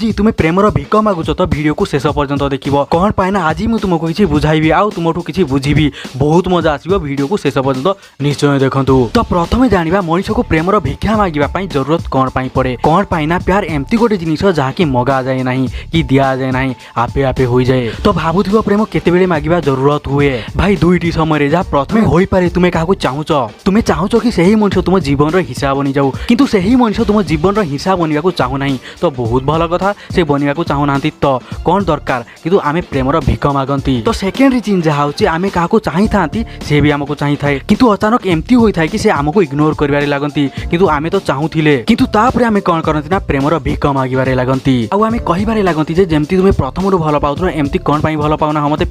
जी तुम्हें प्रेमर भिक मागुच तो वीडियो को शेष पर्यंत देखिबो कौन पाए ना आज मुझे तुमको किसी बुझाइबी आउ तुमठू किसी बुझीबी बहुत मजा आसीबो वीडियो को शेष पर्यंत निश्चय देखंतु। तो प्रथमे जानिबा मनुष्य को प्रेमर भिक्षा मागिबा पई जरूरत कौन पाई पड़े कौन पाई ना प्यार एमती गोटे जिनिस जहाँ कि मगा जाए नहीं कि दिया जाए नहीं आपे आपे हो जाए। तो भाबुथिबो प्रेम केतेबेले मागिबा जरूरत हुए भाई दुईटी समय जहाँ प्रथमे होई पारे तुमे काहाकू चाहुच तुमे चाहुच कि सही मनुष्य तुम जीवन हिसाब बनी जाऊ किंतु सही मनुष्य तुम जीवन हिसाब बनवा को चाहू नहीं तो बहुत भल कथा से बनवा को चाहू ना तो कौन दरकार किंतु आमे प्रेमर भिक मागंती। तो सेकेंड रिजन जहाँ होची आमे काहाकू चाही थांती से भी हमको चाही थाए किंतु अचानक एमती होई थाए कि से हमको इग्नोर करिवारे लागंती किंतु आमे तो चाहूथिले किंतु तापरे आमे कोन करंती ना प्रेमर भिक मागिबारे लागंती आ आमे कहिबारे लागंती जे जेमती तुमे प्रथमरु भल पाउथलो एमती कोन पाई भल पाउना मते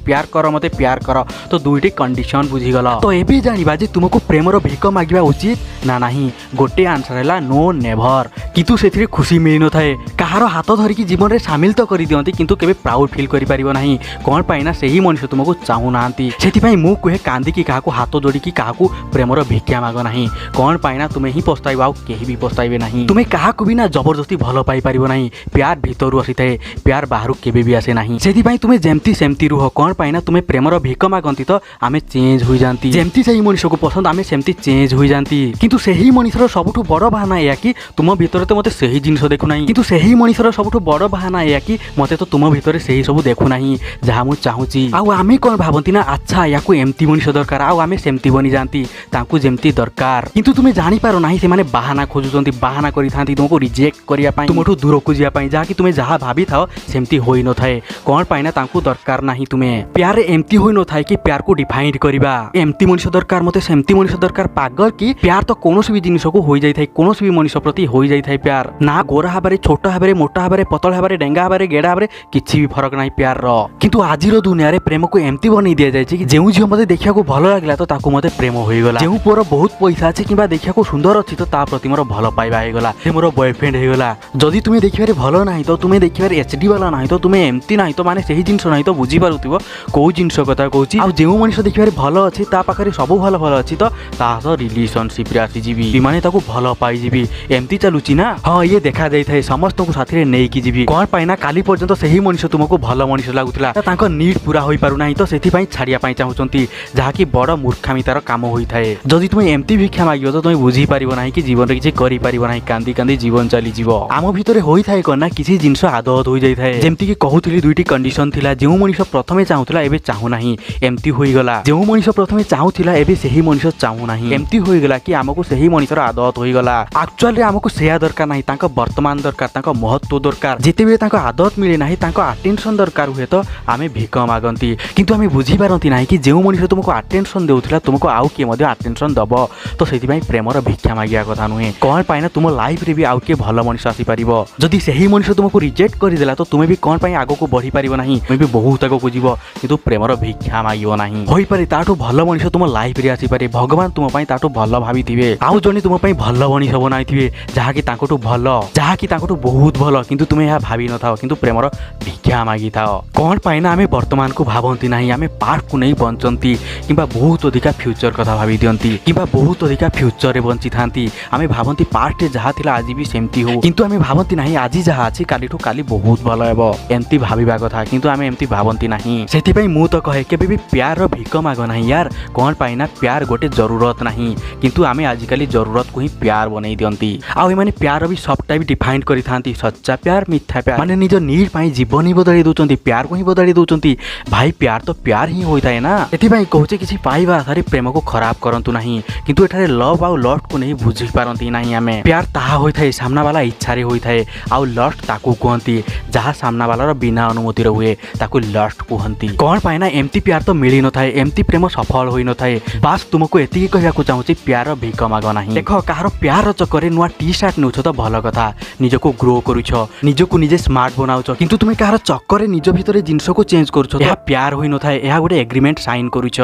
प्यार कर तो दुईटी कंडीशन बुझी गला। तो एबे जानिबा जे तुमको प्रेमर भिक मागिबा उचित ना नहीं गोटे आंसर हैला नो नेभर किंतु सेथिरे खुशी मिली न थाए कहारो हाथ धरिकी जीवन रे शामिल तो करि दियंती किंतु केबे प्राउड फील करि परिबो नाही कोन पाई ना सही मनुष्य तुमको चाहू नांती सेति पई मु कहे कांदी की काहाकू हाथ जोड़ी की काहाकू प्रेमर भिक्षा माग नाही कोन पाई ना तुमे ही पछताइबो आ केही भी पछताइबे नाही तुमे काहाकू भी ना जबरदस्ती भल पाई परिबो नाही प्यार भीतरु आसी थाए प्यार बाहरु केबे भी आसे नाही सेति पई तुमे जेमती सेमती रुह कोन पाई ना तुमे प्रेमर भिक मागंती तो आमे चेंज होई जानती जेमती सही मनुष्य को पसंद आमे सेमती चेंज होई जानती किंतु सही मनुष्यर सबठु बड़ बहाना या कि तुम भीतर तो मते सही जिनिस देखु नाही किंतु सही मनुष्यर सबठु बड़ बहाना या कि मते तो तुम भीतर सही सब देखु नाही जहा मु चाहूची आ आमे कोन भाबंती ना अच्छा याकू एमती मनुष्य दरकार आ आमे सेमती बनी जानती तांकू जेमती दरकार किंतु तुमे जानि पारो नाही से माने बहाना खोजुचंती बहाना करि थांती तुमको रिजेक्ट करिया पई तुमठु दूर को जिया पई जहा कि तुमे जहा भाबी थाओ सेमती होई न थाए कोन पाई ना तांकू दरकार नाही तुमे प्यार एमती होई न थाए कि प्यार को डिफाइन करिबा एमती मनुष्य दरकार मते सेमती मनुष्य दरकार पागल कि प्यार तो कोनोसी भी जिनिस को होई जाई थाए कोनोसी भी मनुष्य प्रति होई जाई थाए प्यार ना गोरा हाबारे छोट हाबारे मोटा हाबारे पतळ हाबारे डेंगा हाबारे गेडा हाबारे किछि भी फरक नाही प्यार रो किंतु आजिरो दुनिया रे प्रेम को एमती बनी दिया जाय कि जेउ झियो मते देखिया को भलो लागला तो ताको मते प्रेम होई गला जेउ पोर बहुत पैसा अछि किबा देखिया को सुंदर अछि तो ता प्रति मोर भलो पाइबा हे गला से मोर बॉयफ्रेंड हे गला जदी तुमे देखिबारे भलो नाही तो तुमे देखिबारे एचडी वाला नाही तो तुमे एमती नाही तो माने सही जिंस नाही तो बुझी पारुतिबो को जिंस कथा कहूची आ जेउ मनुष्य देखिबारे भलो अछि ता पाखरे सब भलो भलो अछि तो ता सह रिलेशनशिप रे आसी जीवी माने ताको भलो पाई जीवी एमती चलुची ना हां ये देखा जाई थाए समस्त को साथी रे नै की जीवी कोन पाइना काली पर्यंत सही मनुष्य तुमको भलो मनुष्य लागुतला तांको नीड पूरा होई पारु नाही तो सेति पई छाडिया पई चाहुचंती जहा कि बड़ मूर्खामितार काम होई थाए जदी तुमे एमती भिक्षा मागियो तो तुमे बुझी पारिबो नाही कि जीवन रे किछि करि पारिबो नाही कांदी कांदी जीवन चली जीवो आमो भितरे होई थाए कोन ना किछि जिंस आदत होई जाई थाए जेमति कि कहूतली दुईटी कंडीशन थिला जेउ मनुष्य प्रथमे चाहुतला एबे चाहू नाही एमती होई गला जेउ मनुष्य प्रथमे चाहुथिला एबे सही मनुष्य चाहू नाही एमती होई गला कि हमको सही मनुष्यर आदत होई गला एक्चुअली रे हमको सेया दरकार नाही तांको वर्तमान दरकार तांको महत्व दरकार जेते बे तांको आदत मिले नाही तांको अटेंशन दरकार हुए तो आमे भिक मागंती किंतु आमे बुझी पारंती नाही कि जेउ मनुष्य तुमको अटेंशन देउथिला तुमको आउ के मध्ये अटेंशन दबो तो सेति पई प्रेमर भिक्षा मागिया कथा नुहे कोन पाइना तुम लाइफ रे भी आउ के भलो मनुष्य आसी परिबो जदी सही मनुष्य तुमको रिजेक्ट करि देला तो तुमे भी कोन पई आगो को बढ़ी परिबो नाही तुमे भी बहुत आगो को जीवो किंतु प्रेमर भिक्षा मागियो नाही होई पारे ताटो भलो मनुष्य तुम लाइफ रे आसी पारे भगवान तुम पई ताटो भलो भाबी थिबे आउ जणी तुम पई भलो मनुष्य बनाई थिबे जहा कि तांकोटो भलो जहा कि तांकोटो बहुत भलो किंतु तुमे या भाबी न थाओ किंतु प्रेमर भिक्षा मागी थाओ कोन पाइना आमे वर्तमान को भाबंती नाही आमे पास्ट को नहीं बंचंती किबा बहुत अधिका फ्यूचर कथा भाबी दियंती किबा बहुत अधिका फ्यूचर रे बंची थांती आमे भाबंती पास्ट जहा थिला आज भी सेमती हो किंतु आमे भाबंती नाही आज जहा अछि कालीठो काली बहुत भलो हेबो एमती भाबीबा कथा किंतु आमे एमती भाबंती नाही सेति पई मु तो कहे केबे भी प्यार रो भिक मागो नाही यार कोन पाइना प्यार गोटे जरूरत नाही किंतु आमे आजिकाली जरूरत को ही प्यार बनै दियंती आ माने प्यार भी सब टाइप डिफाइन करि थांती सच्चा प्यार मिथ्या प्यार माने निज नीड पई जीवन ही बदली दोचंती प्यार को ही बदली दोचंती भाई प्यार तो प्यार ही होई थाए ना एथि पई कहूचे किछि पाइबा आधारे प्रेम को खराब करंतु नाही किंतु एठारे लव आ लस्ट को नहीं बुझी पारंती नाही आमे प्यार ताहा होई थाए सामना वाला इच्छा रे होई थाए आ लस्ट ताकू कहंती जहा सामना वाला रो बिना अनुमति रे हुए ताकू लस्ट कहंती कोन पाइना एमती प्यार तो मिली न थाए एमती प्रेम सफल होई न थाए बास तुमको एतिकी कहया को चाहूची प्यार भिक माग नाही देखो काहारो प्यार चक्कर नुआ टी शर्ट नउछ तो भल कथा निजको ग्रो करूछ निजको निजे स्मार्ट बनाउछ किंतु तुमे काहारो चक्कर निज भितरे जिंस को चेंज करूछ या प्यार होई न थाए या गोटे एग्रीमेंट साइन करूछ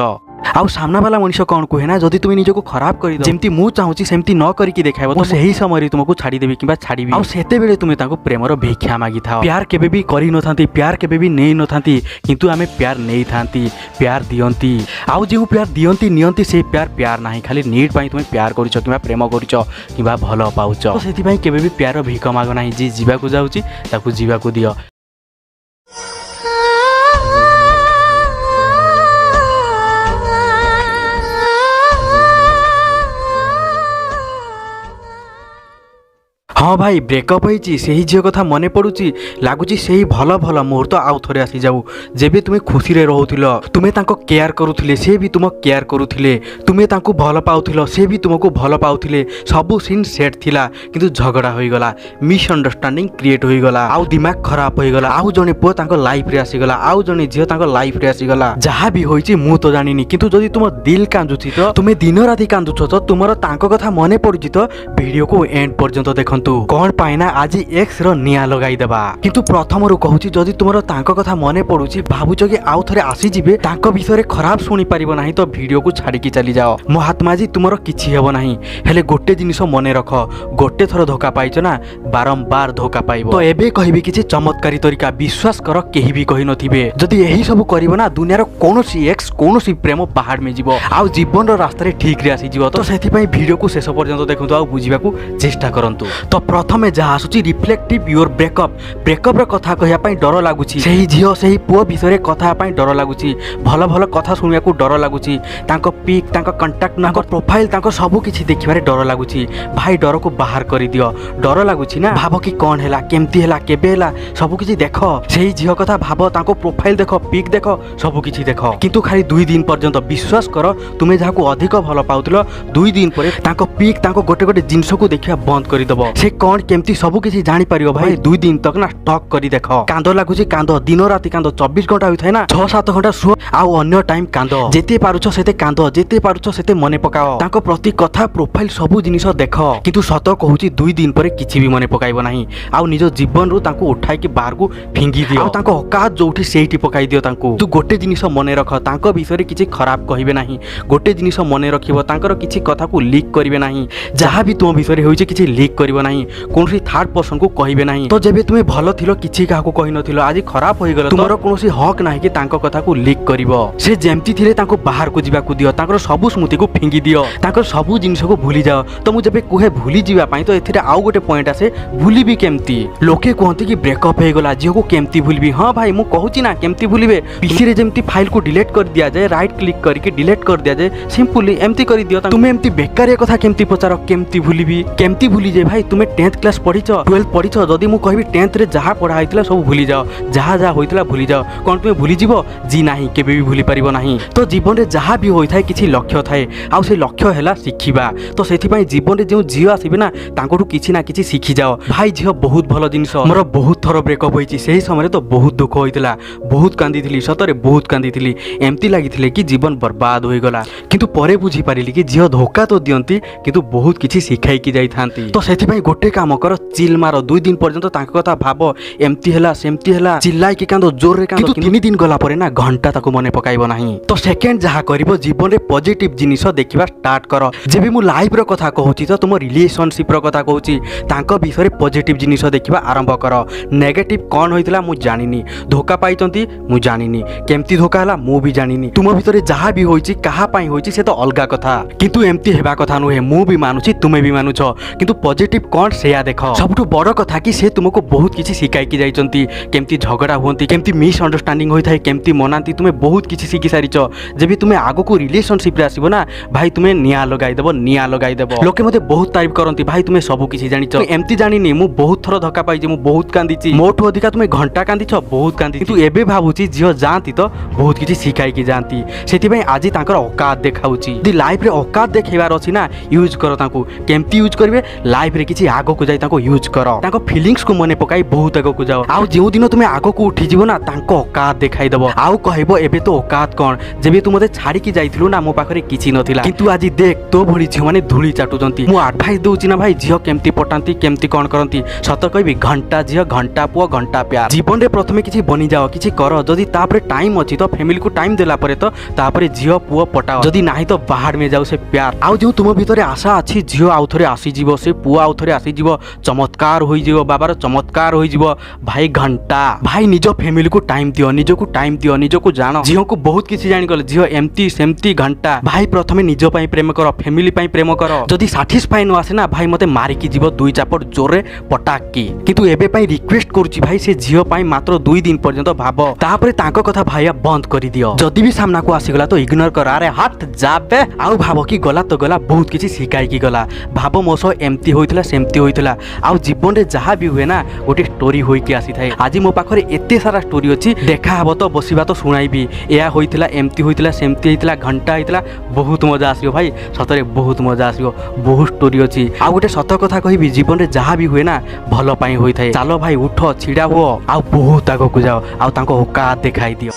आउ सामना वाला मनुष्य कौन कहे ना जदि तुम निजको खराब कर जेमती मु चाहूची सेमती न करिकी देखाइबो तो सही समय तुमको छाड़ी देबी किबा छाड़ीबी आउ सेते बेले तुमे ताको प्रेमर भिक्षा मागी थाओ प्यार केबे भी करि न थांती प्यार केबे भी नै न थांती किंतु आमे प्यार नै थांती प्यार दियंती आउ जे प्यार दियंती नियंती से प्यार प्यार नाही खाली नीड पाई तुमे प्यार करिछ किबा प्रेम करिछ किबा भलो पाउछ तो सेति भाई केबे भी प्यार भिख माग नाही जे जीवा को जाउची ताकू जीवा को दियो। हाँ भाई ब्रेकअप होईची सेही झील कथा मने पड़ुची लगुच से भल भल मुहूर्त आउ थे आसी जाऊ जेबे तुमे खुशी रे रहुथिलो तुमे तांको केयर करुथिले से भी तुम केयर करुथिले तुमे तांको भल पाउथिलो से भी तुमको भल पाउथिले सबु सीन सेट थिला किंतु झगड़ा होई गला मिसअंडरस्टैंडिंग क्रिएट होई गला आउ दिमाग खराब होई गला आउ जने पुओ तांको लाइफ रे आसी गला आउ जने झियो तांको लाइफ रे आसी गला जहा भी होईची मु तो जानिनी किंतु जदि तुम दिल कांदुची तो तुमे दिन राति कांदुछ तो तुमरो तांको कथा मने पड़ुची तो वीडियो को एंड पर्यंत देखंतु कौन पाइना आज एक्स रो निया लगाई देबा किंतु प्रथम रु कहूची जदि तुमरो तांको कथा मने पड़ुची भाबुच कि आउ थरे आसी जिबे तांको विषय खराब सुनी परिबो नाही तो वीडियो को छाड़ी की चली जाओ महात्मा जी तुमरो किछि हेबो नाही हेले गोटे जिनिस मने रख गोटे थर धोखा पाइछ ना बारंबार धोखा पाइबो तो एबे कहिबी किछि चमत्कारी तरीका विश्वास कर केही भी कहि नथिबे जदि एही सब करिवो ना दुनिया रो कोनोसी एक्स कोनोसी प्रेम पहाड़ में जीवो आउ जीवन रो रास्ता रे ठीक रे आसी जीवो तो सेथि पई वीडियो को शेष पर्यंत देखंतु आउ बुझिबा को चेष्टा करंतु तो प्रथमे जहाँ आसुची रिफ्लेक्टिव योर ब्रेकअप ब्रेकअप कथा कहया पई डर लागुची सेही झियो सेही पुओ विषय कथा पई डर लागुची भल भल कथा सुनिया को डर लागुची तांको पिक तांको कांटेक्ट तांको प्रोफाइल तांको सब किछि देखिबारे डर लागुची भाई डर को बाहर करि दियो डर लागुची ना भाबो कि कोन हैला केमती हैला केबे हैला सब किछि देखो सेही झियो कथा भाबो तांको प्रोफाइल देखो पिक देखो सब किछि देखो किंतु खाली 2 दिन पर्यंत विश्वास करो तुमे जाको अधिक भल पाउतलो 2 दिन परे तांको पिक तांको गोटे गोटे जिंस को देखिया बंद करि दबो से कोन केमती सब किछि जानि परियो भाई 2 दिन तक ना स्टॉक करी देखो कांदो लागुची कांदो दिन राति कांदो 24 घंटा होई थाय ना 6-7 घंटा सु आउ अन्य टाइम कांदो जेते पारुछ सेते कांदो जेते पारुछ सेते मने पकाओ तांको प्रति कथा प्रोफाइल सब जिनिस देखो किंतु सत कहूची 2 दिन परे किछि भी मने पकाइबो नाही आउ निजो जीवन रु तांको उठाई के बाहर को फिंगी दियो आउ तांको औकात जोठी सेठी पकाई दियो तांको तू गोटे जिनिस मने रख तांको विषय किछि खराब कहिबे नाही गोटे जिनिस मने रखिबो तांकर किछि कथा को लीक करिवे नाही जहा भी तुम विषय होइছে किछि लीक करिवो नाही कोनसी थर्ड पर्सन को कहिबे नाही तो जेबे तुमे भलो थिलो किछि काहा को कहि नथिलो आज खराब होई गलो तुमरो कोनसी हक नाही कि तांको कथा को लीक करिवो से जेमती थिले तांको बाहर को जिबा को दियो तांकर सब स्मृति को फिंगी दियो तांकर सब जिनिस को भूली जाओ तो मु जेबे कुहे भूली जिबा पई तो एथिरे आउ गोटे पॉइंट आसे भूली भी केमती लोके कहंती कि ब्रेकअप हे गला जियो को केमती भूलबी हां भाई मु कहूची ना केमती भूलिबे पीसी रे जेमती फाइल को डिलीट कर दिया जाए राइट क्लिक करके डिलीट कर दिया जाए सिंपली एमती कर दियो तुमे एमती बेकार कथा केमती पचारो केमती भूलिबी केमती भूली जे भाई तुमे 10th क्लास पढिछ 12th पढिछ जदि मु कहबी 10th रे जहा पढा होइतला सब भूली जाओ जहा जहा होइतला भूली जाओ कोन तुमे भूली जीवो जी नाही केबे भी भूली परिबो नाही तो जीवन रे जहा भी होई थाए किछि लक्ष्य थाए आ से लक्ष्य हैला सिखिबा तो सेथि पई जीवन रे जे जियो आसीबे ना तांकोटू किछि ना किछि सिखि जाओ भाई जियो बहुत भलो जिनिस मोर बहुत थरो ब्रेकअप होईछि सेही समय तो बहुत दुख होइतला बहुत कांदीथिली सतरे बहुत कांदीथिली एमती लागिथिले कि जीवन बर्बाद होई गला किंतु परे बुझी पारिली कि जियो धोखा तो दियंती किंतु बहुत किछि सिखाई कि जाई थांती तो सेथि पई गोटे काम कर चिल मारो 2 दिन पर्यंत तांको कथा भाबो एमती हैला सेमती हैला चिल्लाई कि कांदो जोर रे कांदो किंतु 3 दिन गला परे ना घंटा ताको मने पकाइबो नाही तो सेकेंड जहा करिवो जीवन रे पॉजिटिव जिनिस देखिबा स्टार्ट करो जेबे मु लाइफ रो कथा कहूची तो तुम रिलेशनशिप रो कथा कहूची तांको विषय पॉजिटिव जिनिस देखिबा आरंभ करो नेगेटिव कोन होइतला मु जानिनी धोखा पाइचंती मु जानिनी केमती धोखा हला मु भी जानिनी तुम भितरे जहा भी होइची कहा पाई होइची से तो अलगा कथा किंतु एमती हेबा कथा नुहे मु भी मानुची तुमे भी मानुछ किंतु पॉजिटिव कोन सेया देखो सबटु बड़ कथा कि से तुमको बहुत किछि सिखाई कि जाइचंती केमती झगड़ा होंती केमती मिसअंडरस्टैंडिंग होई थाए केमती मनांती तुमे बहुत किछि सिखि सारिछ जेबी तुमे आगो को रिलेशनशिप रे आसीबो ना भाई तुमे निया लगाई देबो लोके मते बहुत तारीफ करंती भाई तुमे सब किछि जानिछ एमती जानिनी मु बहुत थरो धक्का पाइजे मु बहुत कांदीची मोठो अधिका तुमे घंटा कांदीछ बहुत कांदी किंतु एबे भाबुची जियो जानती तो बहुत किछि सिखाई कि जानती सेति पई आजि तांकर औकात देखाउची दि लाइफ रे औकात देखेबार अछि ना यूज करो तांकू केमती यूज करबे लाइफ रे किछि आगो को जाई ताको यूज करो ताको फीलिंग्स को मने पकाई बहुत आगो को जाओ आउ जो दिन तुम आगो को उठी जीव ना तांको औकात देखाई दबो आउ कहबो एबे तो औकात कोन जेबे तू मते छाड़ी की जाइथिलु ना मो पाखरे किछि नथिला किंतु आजि देख तो भड़ी झियो माने धूली चाटुचंती मु एडवाइस दउची ना भाई झियो केमती पटांती केमती कोन करंती सत कहबी घंटा झियो घंटा पुओ घंटा प्यार जीवन रे प्रथमे किछि बनि जाओ किछि करो जदी तापरे टाइम अछि तो फैमिली को टाइम देला परे तो तापरे झियो पुओ पटाओ जदी नाही तो बाहर में जाओ से प्यार आउ जो तुम भितरे आशा अछि झियो आउ थरे आसी जीवो से पुओ आउ थरे आसी जीवो चमत्कार होई जीवो बाबार चमत्कार होई जीवो भाई घंटा भाई निजो फैमिली को टाइम दियो निजो को टाइम दियो निजो को जानो झियो को बहुत किछि जानि गले झियो एमती सेमती घंटा भाई प्रथमे निजो पई प्रेम करो फैमिली पई प्रेम करो जदी सैटिस्फाई न आसे ना भाई मते मारी की जीवो दुई चापड़ जोरे पटाक की किंतु एबे पई रिक्वेस्ट करूची भाई से झियो पई मात्र 2 दिन पर्यंत भाबो तापरे तांको कथा भाइया बंद करी दियो जदी भी सामना को आसी गला तो इग्नोर कर अरे हट जाबे आउ भाबो की गला तो गला बहुत किछि सिखाई की गला भाबो मोसो एमती होइतला सेमती होइतला आउ जीवन रे जहा भी हुए ना गोटे स्टोरी होई के आसी थाए आज मो पाखरे एते सारा स्टोरी अछि देखा हबो तो बसिबा तो सुनाइबी एया होइतला एमती होइतला सेमती होइतला घंटा होइतला बहुत मजा आसियो भाई सतरे बहुत मजा आसियो बहुत स्टोरी अछि आ गोटे सत कथा कहिबी जीवन रे जहा भी हुए ना भलो पाई होई थाए चलो भाई उठो छिड़ा हुओ आ बहुत आगो को जाओ आ तांको औकात देखाई दियो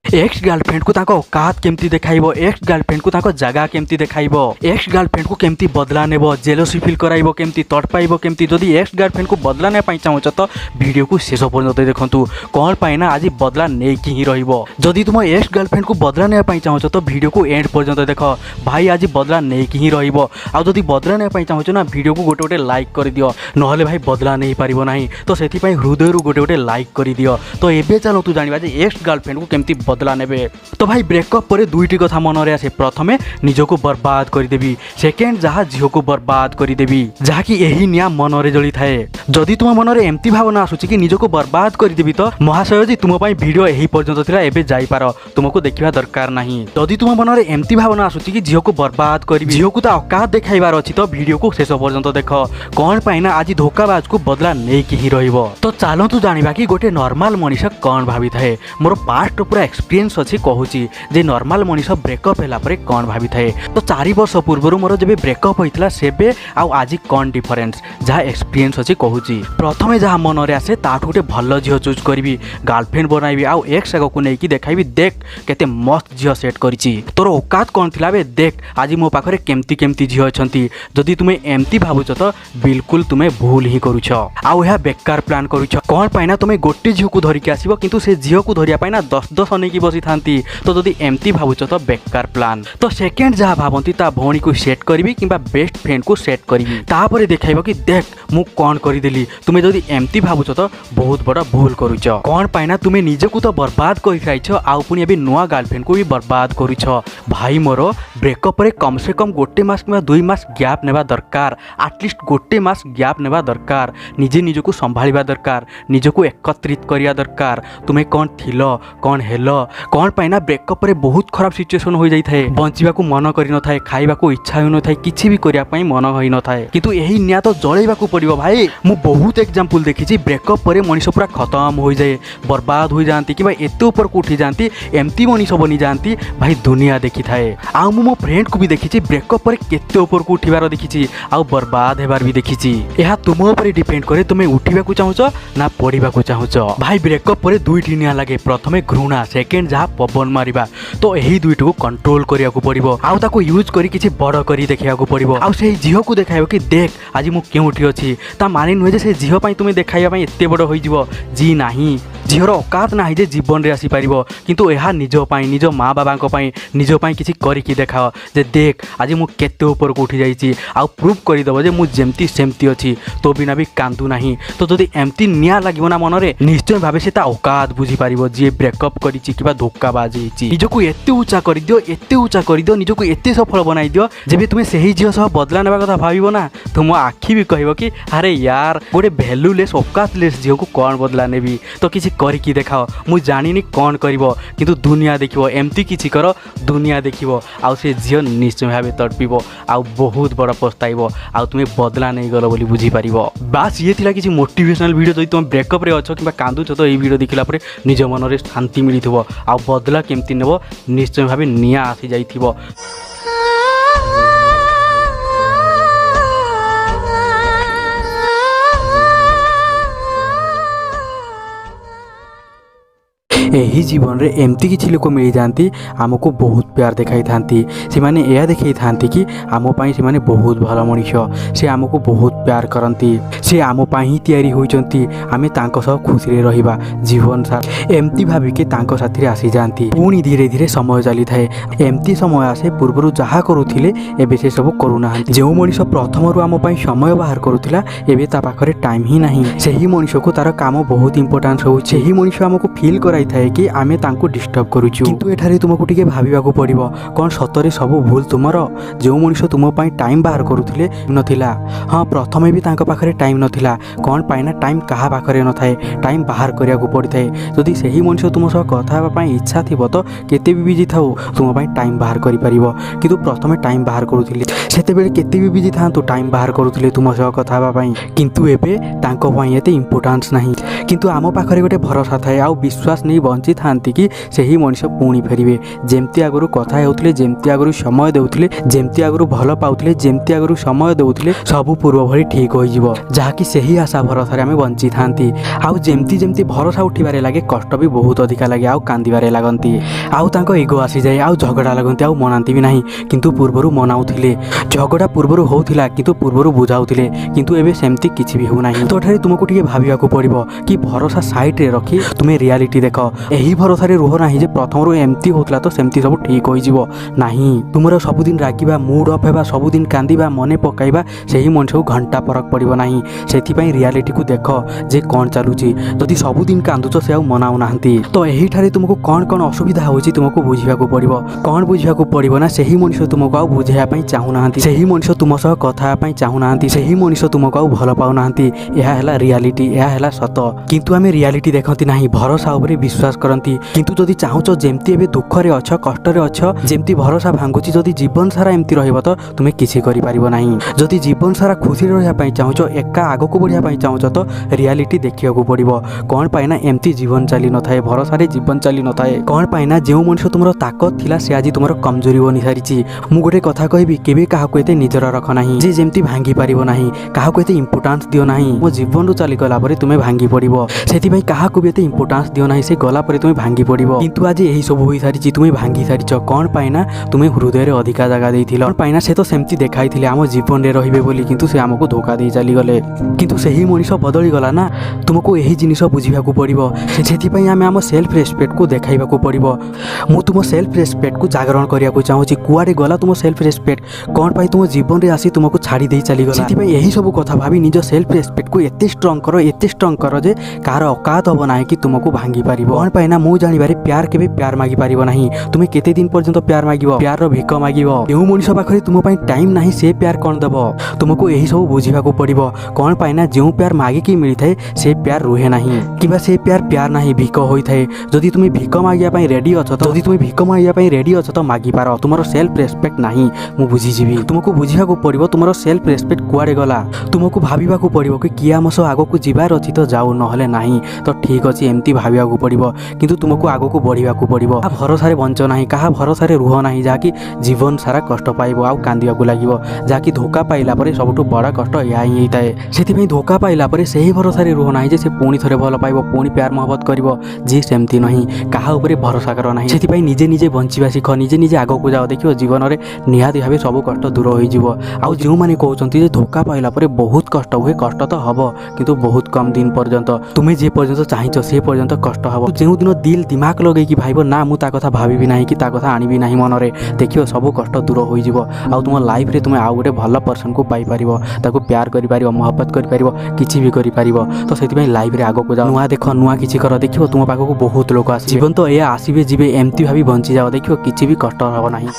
एक्स गर्लफ्रेंड को ताको औकात केमती देखाइबो एक्स गर्लफ्रेंड को ताको जगह केमती देखाइबो एक्स गर्लफ्रेंड को केमती बदला नेबो जेलसी फील कराइबो केमती तड़पाइबो केमती जदी एक्स गर्लफ्रेंड को बदला ने पाई चाहौ तो वीडियो को शेष पर्यंत देखंतु कोन पाई ना आज बदला नै कि ही रहिबो जदी तुम एक्स गर्लफ्रेंड को बदला ने पाई चाहौ तो वीडियो को एंड पर्यंत देखो भाई आज बदला नै कि ही रहिबो आ जदी बदला ने पाई चाहौ ना वीडियो को गोटे गोटे लाइक कर दियो नहले भाई बदला नै पारिबो नाही तो सेति पई हृदय रु गोटे गोटे लाइक कर दियो तो एबे चलो तू जानिबा जे एक्स गर्लफ्रेंड को केमती बदला नेबे तो भाई ब्रेकअप पर दुईटी कथा मन रे आसे प्रथमे निजको बर्बाद कर देबी सेकेंड जहा झियो को बर्बाद कर देबी जहा कि एही निया मन रे जली थाए जदी तुम मन रे एमती भावना आसुची कि निजको बर्बाद कर देबी तो महाशय जी तुम पई वीडियो एही पर्यंत थिला एबे जाई पारो तुमको देखिबा दरकार नाही जदी तुम मन रे एमती भावना आसुची कि झियो को बर्बाद करबी झियो को ता औकात देखाइबार अछि तो वीडियो को शेष पर्यंत देखो कोन पाई ना आज धोखाबाज को बदला नै कि ही रहिबो तो चालो तू जानिबा कि गोटे नॉर्मल मनीष कोन भाबी थाए मोर पास्ट पूरा एक्सपीरियंस अछि कहूची जे नॉर्मल मनीष ब्रेकअप होला परे कोन भाबी थाए तो 4 वर्ष पूर्व मोर जेबे ब्रेकअप होइतला सेबे आउ आज कोन डिफरेंस जहा एक्सपीरियंस अछि कहूची प्रथमे जहा मन रे आसे ताठू गोटे भल्लो झियो चूज करबी गर्लफ्रेंड बनाइबी आउ एक्स आगो को नै कि देखाइबी देख केते मस्त झियो सेट करिची तोर औकात कोन थिला बे देख आज मो पाखरे केमती केमती झियो अछंती जदी तुमे एमती भाबुछ तो बिल्कुल तुमे भूल ही करूछ आउ यह बेकार प्लान करूछ कोन पाइना तुमे गोटे झियो को धरि के आसीबो किंतु से झियो को धरिया पाइना 10 अने की बसी थांती तो जदी एमती भाबुछ तो बेकार प्लान तो सेकेंड जहा भाबंती ता भौणी को सेट करबी किबा बेस्ट फ्रेंड को सेट करबी तापरे देखाइबो कि देख मु कोन करि देली तुमे जदी एमती भाबुछ तो बहुत बड़ा भूल करूछ कोन पाइना तुमे निजे को तो बर्बाद करि खाइछ आउ पुनी एबे नुवा गर्लफ्रेंड को भी बर्बाद करूछ भाई मोरो ब्रेकअप रे कम से कम गोटे मास किबा 2 मास गैप नेबा दरकार एटलिस्ट गोटे मास गैप नेबा दरकार निजे निजे को संभालिबा दरकार निजे को एकत्रित करिया दरकार तुमे कोन थिलो कोन हेलो कोन पाइना ब्रेकअप रे बहुत खराब सिचुएशन हो जाई थाए बंचिबा को मन करि न थाए खाइबा को इच्छा हो न थाए किछि भी करिया पई मन होई न थाए किंतु एही निया तो जळेबा को पड़िबो भाई मु बहुत एग्जांपल देखिछि ब्रेकअप परे मनीष पूरा खत्म हो जाए बर्बाद हो जानती कि भाई एते ऊपर को उठी जानती एमती मनीष बनी जानती भाई दुनिया देखि थाए आ मु मो फ्रेंड को भी देखिछि ब्रेकअप परे केते ऊपर को उठिबार देखिछि आ बर्बाद हेबार भी देखिछि एहा तुम ऊपर डिपेंड करे तुमे उठिबा को चाहूछो ना पड़िबा को चाहूछो भाई ब्रेकअप परे दुईटी निया लागे प्रथमे घृणा सेकेंड जहा पवन मारिबा तो एही दुईटी को कंट्रोल करिया को पड़िबो आउ ताको यूज करी किछि बड़ करी देखिया को पड़िबो आउ सेही झियो को देखाइबो कि देख आज मु केउठी अछि ता माने नुहे जे से झियो पई तुमे देखाइबा पई एते बड़ होई जिवो जी नाही झियोर औकात नाही जे जीवन रे आसी पारिबो किंतु एहा निजो पई निजो माँ बाबा को पई निजो पई किछि करी कि देखाओ जे देख आज मु केते ऊपर को उठी जाईची आउ प्रूफ करि दबो जे मु जेमती सेमती अछि तो बिना भी कांदू नाही तो जदी एमती निया लागिबो ना मनरे निश्चय भाबे से ता औकात बुझी पारिबो जे ब्रेकअप करिछि किबा धोखाबाज हिची निजको एते ऊंचा करि दियो निजको एते सफल बनाई दियो जेबे तुमे सही झियो सह बदला नेबा कथा भाबिबो ना तुम आखि भी कहबो कि अरे यार गोटे वैल्यूलेस औकातलेस झियो को कोन बदला नेबी तो किछि କରିକି ଦେଖାଅ ମୁଁ ଜାଣିନି କ'ଣ କରିବ କିନ୍ତୁ ଦୁନିଆ ଦେଖିବ ଏମିତି କିଛି କର ଦୁନିଆ ଦେଖିବ ଆଉ ସେ ଝିଅ ନିଶ୍ଚୟ ଭାବେ ତଡ଼ପିବ ଆଉ ବହୁତ ବଡ଼ ପସ୍ତାଇବ ଆଉ ତୁମେ ବଦଲା ନେଇଗଲ ବୋଲି ବୁଝିପାରିବ। ବାସ୍ ଇଏ ଥିଲା କିଛି ମୋଟିଭେସନାଲ୍ ଭିଡ଼ିଓ। ଯଦି ତୁମେ ବ୍ରେକଅପ୍ରେ ଅଛ କିମ୍ବା କାନ୍ଦୁଛ ତ ଏଇ ଭିଡ଼ିଓ ଦେଖିଲା ପରେ ନିଜ ମନରେ ଶାନ୍ତି ମିଳିଥିବ ଆଉ ବଦଲା କେମିତି ନେବ ନିଶ୍ଚୟ ଭାବେ ନିଆଁ ଆସିଯାଇଥିବ। ଏହି ଜୀବନରେ ଏମିତି କିଛି ଲୋକ ମିଳିଯାଆନ୍ତି ଆମକୁ ବହୁତ ପ୍ୟାର ଦେଖାଇଥାନ୍ତି। ସେମାନେ ଏହା ଦେଖାଇଥାନ୍ତି କି ଆମ ପାଇଁ ସେମାନେ ବହୁତ ଭଲ ମଣିଷ, ସେ ଆମକୁ ବହୁତ ପ୍ୟାର କରନ୍ତି, ସେ ଆମ ପାଇଁ ହିଁ ତିଆରି ହୋଇଛନ୍ତି, ଆମେ ତାଙ୍କ ସହ ଖୁସିରେ ରହିବା ଜୀବନ ସାରା ଏମିତି ଭାବିକି ତାଙ୍କ ସାଥିରେ ଆସିଯାଆନ୍ତି। ପୁଣି ଧୀରେ ଧୀରେ ସମୟ ଚାଲିଥାଏ। ଏମିତି ସମୟ ଆସେ ପୂର୍ବରୁ ଯାହା କରୁଥିଲେ ଏବେ ସେ ସବୁ କରୁନାହାନ୍ତି। ଯେଉଁ ମଣିଷ ପ୍ରଥମରୁ ଆମ ପାଇଁ ସମୟ ବାହାର କରୁଥିଲା ଏବେ ତା ପାଖରେ ଟାଇମ୍ ହିଁ ନାହିଁ। ସେହି ମଣିଷକୁ ତାର କାମ ବହୁତ ଇମ୍ପୋର୍ଟାନ୍ସ ହେଉଛି। ସେହି ମଣିଷ ଆମକୁ ଫିଲ୍ କରାଇଥାଏ କି ଆମେ ତାଙ୍କୁ ଡିଷ୍ଟର୍ବ କରୁଛୁ। କିନ୍ତୁ ଏଠାରେ ତୁମକୁ ଟିକେ ଭାବିବାକୁ ପଡ଼ିବ କ'ଣ ସତରେ ସବୁ ଭୁଲ ତୁମର? ଯେଉଁ ମଣିଷ ତୁମ ପାଇଁ ଟାଇମ୍ ବାହାର କରୁଥିଲେ ନଥିଲା, ହଁ ପ୍ରଥମେ ବି ତାଙ୍କ ପାଖରେ ଟାଇମ୍ ନଥିଲା। କ'ଣ ପାଇଁ ନା ଟାଇମ୍ କାହା ପାଖରେ ନଥାଏ, ଟାଇମ୍ ବାହାର କରିବାକୁ ପଡ଼ିଥାଏ। ଯଦି ସେହି ମଣିଷ ତୁମ ସହ କଥା ହେବା ପାଇଁ ଇଚ୍ଛା ଥିବ ତ କେତେ ବି ବିଜି ଥାଉ ତୁମ ପାଇଁ ଟାଇମ୍ ବାହାର କରିପାରିବ। କିନ୍ତୁ ପ୍ରଥମେ ଟାଇମ୍ ବାହାର କରୁଥିଲେ, ସେତେବେଳେ କେତେ ବି ବିଜି ଥାଆନ୍ତୁ ଟାଇମ୍ ବାହାର କରୁଥିଲେ ତୁମ ସହ କଥା ହେବା ପାଇଁ। କିନ୍ତୁ ଏବେ ତାଙ୍କ ପାଇଁ ଏତେ ଇମ୍ପୋର୍ଟାନ୍ସ ନାହିଁ। କିନ୍ତୁ ଆମ ପାଖରେ ଗୋଟେ ଭରସା ଥାଏ ଆଉ ବିଶ୍ୱାସ ନେଇ ବଞ୍ଚିଥାନ୍ତି କି ସେହି ମଣିଷ ପୁଣି ଫେରିବେ। ଯେମିତି ଆଗରୁ କଥା ହେଉଥିଲେ, ଯେମିତି ଆଗରୁ ସମୟ ଦେଉଥିଲେ, ଯେମିତି ଆଗରୁ ଭଲ ପାଉଥିଲେ, ଯେମିତି ଆଗରୁ ସମୟ ଦେଉଥିଲେ ସବୁ ପୂର୍ବ ଭଳି ଠିକ୍ ହୋଇଯିବ। ଯାହାକି ସେହି ଆଶା ଭରସାରେ ଆମେ ବଞ୍ଚିଥାନ୍ତି। ଆଉ ଯେମିତି ଯେମିତି ଭରସା ଉଠିବାରେ ଲାଗେ କଷ୍ଟ ବି ବହୁତ ଅଧିକା ଲାଗେ ଆଉ କାନ୍ଦିବାରେ ଲାଗନ୍ତି। ଆଉ ତାଙ୍କ ଇଗୋ ଆସିଯାଏ ଆଉ ଝଗଡ଼ା ଲାଗନ୍ତି ଆଉ ମନାନ୍ତି ବି ନାହିଁ। କିନ୍ତୁ ପୂର୍ବରୁ ମନାଉଥିଲେ, ଝଗଡ଼ା ପୂର୍ବରୁ ହେଉଥିଲା କିନ୍ତୁ ପୂର୍ବରୁ ବୁଝାଉଥିଲେ। କିନ୍ତୁ ଏବେ ସେମିତି କିଛି ବି ହେଉନାହିଁ। ତ ଏଠାରେ ତୁମକୁ ଟିକେ ଭାବିବାକୁ ପଡ଼ିବ କି ଭରସା ସାଇଡ଼ରେ ରଖି ତୁମେ ରିଆଲିଟି ଦେଖ। ଏହି ଭରସାରେ ରୁହ ନାହିଁ ଯେ ପ୍ରଥମରୁ ଏମିତି ହେଉଥିଲା ତ ସେମିତି ସବୁ ଠିକ୍ ହୋଇଯିବ। ନାହିଁ, ତୁମର ସବୁଦିନ ରାଗିବା, ମୁଡ୍ ଅଫ୍ ହେବା, ସବୁଦିନ କାନ୍ଦିବା, ମନେ ପକାଇବା ସେହି ମଣିଷକୁ ଘଣ୍ଟା ଫରକ ପଡ଼ିବ ନାହିଁ। ସେଥିପାଇଁ ରିଆଲିଟିକୁ ଦେଖ ଯେ କ'ଣ ଚାଲୁଛି। ଯଦି ସବୁଦିନ କାନ୍ଦୁଛ ସେ ଆଉ ମନାଉନାହାନ୍ତି ତ ଏହିଠାରେ ତୁମକୁ କ'ଣ କ'ଣ ଅସୁବିଧା ହେଉଛି ତୁମକୁ ବୁଝିବାକୁ ପଡ଼ିବ। କ'ଣ ବୁଝିବାକୁ ପଡ଼ିବ ନା ସେହି ମଣିଷ ତୁମକୁ ଆଉ ବୁଝାଇବା ପାଇଁ ଚାହୁଁନାହାନ୍ତି, ସେହି ମଣିଷ ତୁମ ସହ କଥା ହେବା ପାଇଁ ଚାହୁଁନାହାନ୍ତି, ସେହି ମଣିଷ ତୁମକୁ ଆଉ ଭଲ ପାଉନାହାନ୍ତି। ଏହା ହେଲା ରିଆଲିଟି, ଏହା ହେଲା ସତ। କିନ୍ତୁ ଆମେ ରିଆଲିଟି ଦେଖନ୍ତି ନାହିଁ, ଭରସା ଉପରେ ବିଶ୍ୱାସ କରନ୍ତି। କିନ୍ତୁ ଯଦି ଚାହୁଁଛ ଯେମିତି ଏବେ ଦୁଃଖରେ ଅଛ, କଷ୍ଟରେ ଅଛ, ଯେମିତି ଭରସା ଭାଙ୍ଗୁଛି, ଯଦି ଜୀବନ ସାରା ଏମିତି ରହିବ ତ ତୁମେ କିଛି କରିପାରିବ ନାହିଁ। ଯଦି ଜୀବନ ସାରା ଖୁସିରେ ରହିବା ପାଇଁ ଚାହୁଁଛ, ଏକା ଆଗକୁ ବଢ଼ିବା ପାଇଁ ଚାହୁଁଛ ତ ରିଆଲିଟି ଦେଖିବାକୁ ପଡ଼ିବ। କ'ଣ ପାଇଁ ନା ଏମିତି ଜୀବନ ଚାଲି ନଥାଏ, ଭରସାରେ ଜୀବନ ଚାଲି ନଥାଏ। କ'ଣ ପାଇଁ ନା ଯେଉଁ ମଣିଷ ତୁମର ତାକତ ଥିଲା ସେ ଆଜି ତୁମର କମଜୋରି ବନି ସାରିଛି। ମୁଁ ଗୋଟେ କଥା କହିବି, କେବେ କାହାକୁ ଏତେ ନିଜର ରଖ ନାହିଁ ଯେ ଯେମିତି ଭାଙ୍ଗି ପାରିବ ନାହିଁ। କାହାକୁ ଏତେ ଇମ୍ପୋର୍ଟାନ୍ସ ଦିଅ ନାହିଁ। ମୋ ଜୀବନରୁ ଚାଲିଗଲା ପରେ ତୁମେ ଭାଙ୍ଗି ପଡ଼ିବ। ସେଥିପାଇଁ କାହାକୁ ବି ଏତେ ଇମ୍ପୋର୍ଟାନ୍ସ ଦିଅ ନାହିଁ, ସେ ଗଲା ପରେ ତୁମେ ଭାଙ୍ଗି ପଡ଼ିବ। କିନ୍ତୁ ଆଜି ଏହି ସବୁ ହୋଇସାରିଛି, ତୁମେ ଭାଙ୍ଗି ସାରିଛ। କ'ଣ ପାଇଁ ନା ତୁମେ ହୃଦୟରେ ଅଧିକା ଜାଗା ଦେଇଥିଲ। କ'ଣ ପାଇଁ ନା ସେ ତ ସେମିତି ଦେଖାଇଥିଲେ ଆମ ଜୀବନରେ ରହିବେ ବୋଲି, କିନ୍ତୁ ସେ ଆମକୁ ଧୋକା ଦେଇ ଚାଲିଗଲେ। କିନ୍ତୁ ସେହି ମଣିଷ ବଦଳିଗଲା ନା। ତୁମକୁ ଏହି ଜିନିଷ ବୁଝିବାକୁ ପଡ଼ିବ। ସେଥିପାଇଁ ଆମେ ଆମ ସେଲ୍ଫ ରେସ୍ପେକ୍ଟକୁ ଦେଖାଇବାକୁ ପଡ଼ିବ। ମୁଁ ତୁମ ସେଲ୍ଫ ରେସ୍ପେକ୍ଟକୁ ଜାଗରଣ କରିବାକୁ ଚାହୁଁଛି। କୁଆଡ଼େ ଗଲା ତୁମ ସେଲ୍ଫ ରେସ୍ପେକ୍ଟ? କ'ଣ ପାଇଁ ତୁମ ଜୀବନରେ ଆସି ତୁମକୁ ଛାଡ଼ି ଦେଇ ଚାଲିଗଲା? ସେଥିପାଇଁ ଏହି ସବୁ କଥା ଭାବି ନିଜ ସେଲ୍ଫ ରେସ୍ପେକ୍ଟକୁ ଏତେ ଷ୍ଟ୍ରଙ୍ଗ କର, ଏତେ ଷ୍ଟ୍ରଙ୍ଗ କର ଯେ କାହାର ଅକାତ ହେବ ନାହିଁ କି ତୁମକୁ ଭାଙ୍ଗି ପାରିବ। କ'ଣ ପାଇଁ ନା ମୁଁ ଜାଣିବାରେ ପ୍ୟାର କେବେ ପ୍ୟାର ମାଗି ପାରିବ ନାହିଁ। ତୁମେ କେତେ ଦିନ ପର୍ଯ୍ୟନ୍ତ ପ୍ୟାର ମାଗିବ? ପ୍ୟାରର ଭିକ ମାଗିବ। ଯେଉଁ ମଣିଷ ପାଖରେ ତୁମ ପାଇଁ ଟାଇମ୍ ନାହିଁ ସେ ପ୍ୟାର କ'ଣ ଦେବ? ତୁମକୁ ଏହି ସବୁ ବୁଝିବାକୁ ପଡ଼ିବ। କ'ଣ ପାଇଁ ନା ଯେଉଁ ପ୍ୟାର ମାଗିକି ମିଳିଥାଏ ସେ ପ୍ୟାର ରୁହେ ନାହିଁ, କିମ୍ବା ସେ ପ୍ୟାର ପ୍ୟାର ନାହିଁ, ଭିକ ହୋଇଥାଏ। ଯଦି ତୁମେ ଭିକ ମାଗିବା ପାଇଁ ରେଡ଼ି ଅଛ ତ ମାଗିପାର। ତୁମର ସେଲ୍ଫ ରେସ୍ପେକ୍ଟ ନାହିଁ, ମୁଁ ବୁଝିଯିବି। ତୁମକୁ ବୁଝିବାକୁ ପଡ଼ିବ ତୁମର ସେଲ୍ଫ ରେସ୍ପେକ୍ଟ କୁଆଡ଼େ ଗଲା। ତୁମକୁ ଭାବିବାକୁ ପଡ଼ିବ କି କିଏ ଆମ ସହ ଆଗକୁ ଯିବାର ଅଛି ତ ଯାଉ, ନହେଲେ ନାହିଁ ତ ଠିକ୍ ଅଛି। ଏମିତି ଭାବିବାକୁ ପଡ଼ିବ। କିନ୍ତୁ ତୁମକୁ ଆଗକୁ ବଢ଼ିବାକୁ ପଡ଼ିବ। କାହା ଭରସାରେ ବଞ୍ଚ ନାହିଁ, କାହା ଭରସାରେ ରୁହ ନାହିଁ ଯାହାକି ଜୀବନ ସାରା କଷ୍ଟ ପାଇବ ଆଉ କାନ୍ଦିବାକୁ ଲାଗିବ। ଯାହାକି ଧୋକା ପାଇଲା ପରେ ସବୁଠୁ ବଡ଼ କଷ୍ଟ ଏହା ହିଁ ହେଇଥାଏ। ସେଥିପାଇଁ ଧୋକା ପାଇଲା ପରେ ସେହି ଭରସାରେ ରୁହ ନାହିଁ ଯେ ସେ ପୁଣି ଥରେ ଭଲ ପାଇବ, ପୁଣି ପ୍ୟାର ମହବତ କରିବ। ଯେ ସେମିତି ନାହିଁ, କାହା ଉପରେ ଭରସା କର ନାହିଁ। ସେଥିପାଇଁ ନିଜେ ନିଜେ ବଞ୍ଚିବା ଶିଖ, ନିଜେ ନିଜେ ଆଗକୁ ଯାଅ। ଦେଖିବ ଜୀବନରେ ନିହାତି ଭାବେ ସବୁ କଷ୍ଟ ଦୂର ହୋଇଯିବ। ଆଉ ଯେଉଁମାନେ କହୁଛନ୍ତି ଯେ ଧୋକା ପାଇଲା ପରେ ବହୁତ କଷ୍ଟ ହୁଏ, କଷ୍ଟ ତ ହେବ କିନ୍ତୁ ବହୁତ କମ୍ ଦିନ ପର୍ଯ୍ୟନ୍ତ। ତୁମେ ଯେ ପର୍ଯ୍ୟନ୍ତ ଚାହିଁଛ ସେ ପର୍ଯ୍ୟନ୍ତ କଷ୍ଟ ହେବ। ଯେଉଁଦିନ ଦିଲ ଦିମାଗ ଲଗେଇକି ଭାବିବ ନା ମୁଁ ତା କଥା ଭାବିବି ନାହିଁ କି ତା କଥା ଆଣିବି ନାହିଁ ମନରେ, ଦେଖିବ ସବୁ କଷ୍ଟ ଦୂର ହୋଇଯିବ। ଆଉ ତୁମ ଲାଇଫରେ ତୁମେ ଆଉ ଗୋଟେ ଭଲ ପର୍ସନକୁ ପାଇପାରିବ, ତାକୁ ପ୍ୟାର କରିପାରିବ, ମହବତ କରିପାରିବ, କିଛି ବି କରିପାରିବ। ତ ସେଥିପାଇଁ ଲାଇଫରେ ଆଗକୁ ଯାଅ, ନୂଆ ଦେଖ, ନୂଆ କିଛି କର। ଦେଖିବ ତୁମ ପାଖକୁ ବହୁତ ଲୋକ ଆସିବେ। ଜୀବନ ତ ଏଇଆ, ଆସିବେ ଯିବେ, ଏମିତି ଭାବି ବଞ୍ଚିଯାଅ। ଦେଖିବ କିଛି ବି କଷ୍ଟ ହେବ ନାହିଁ।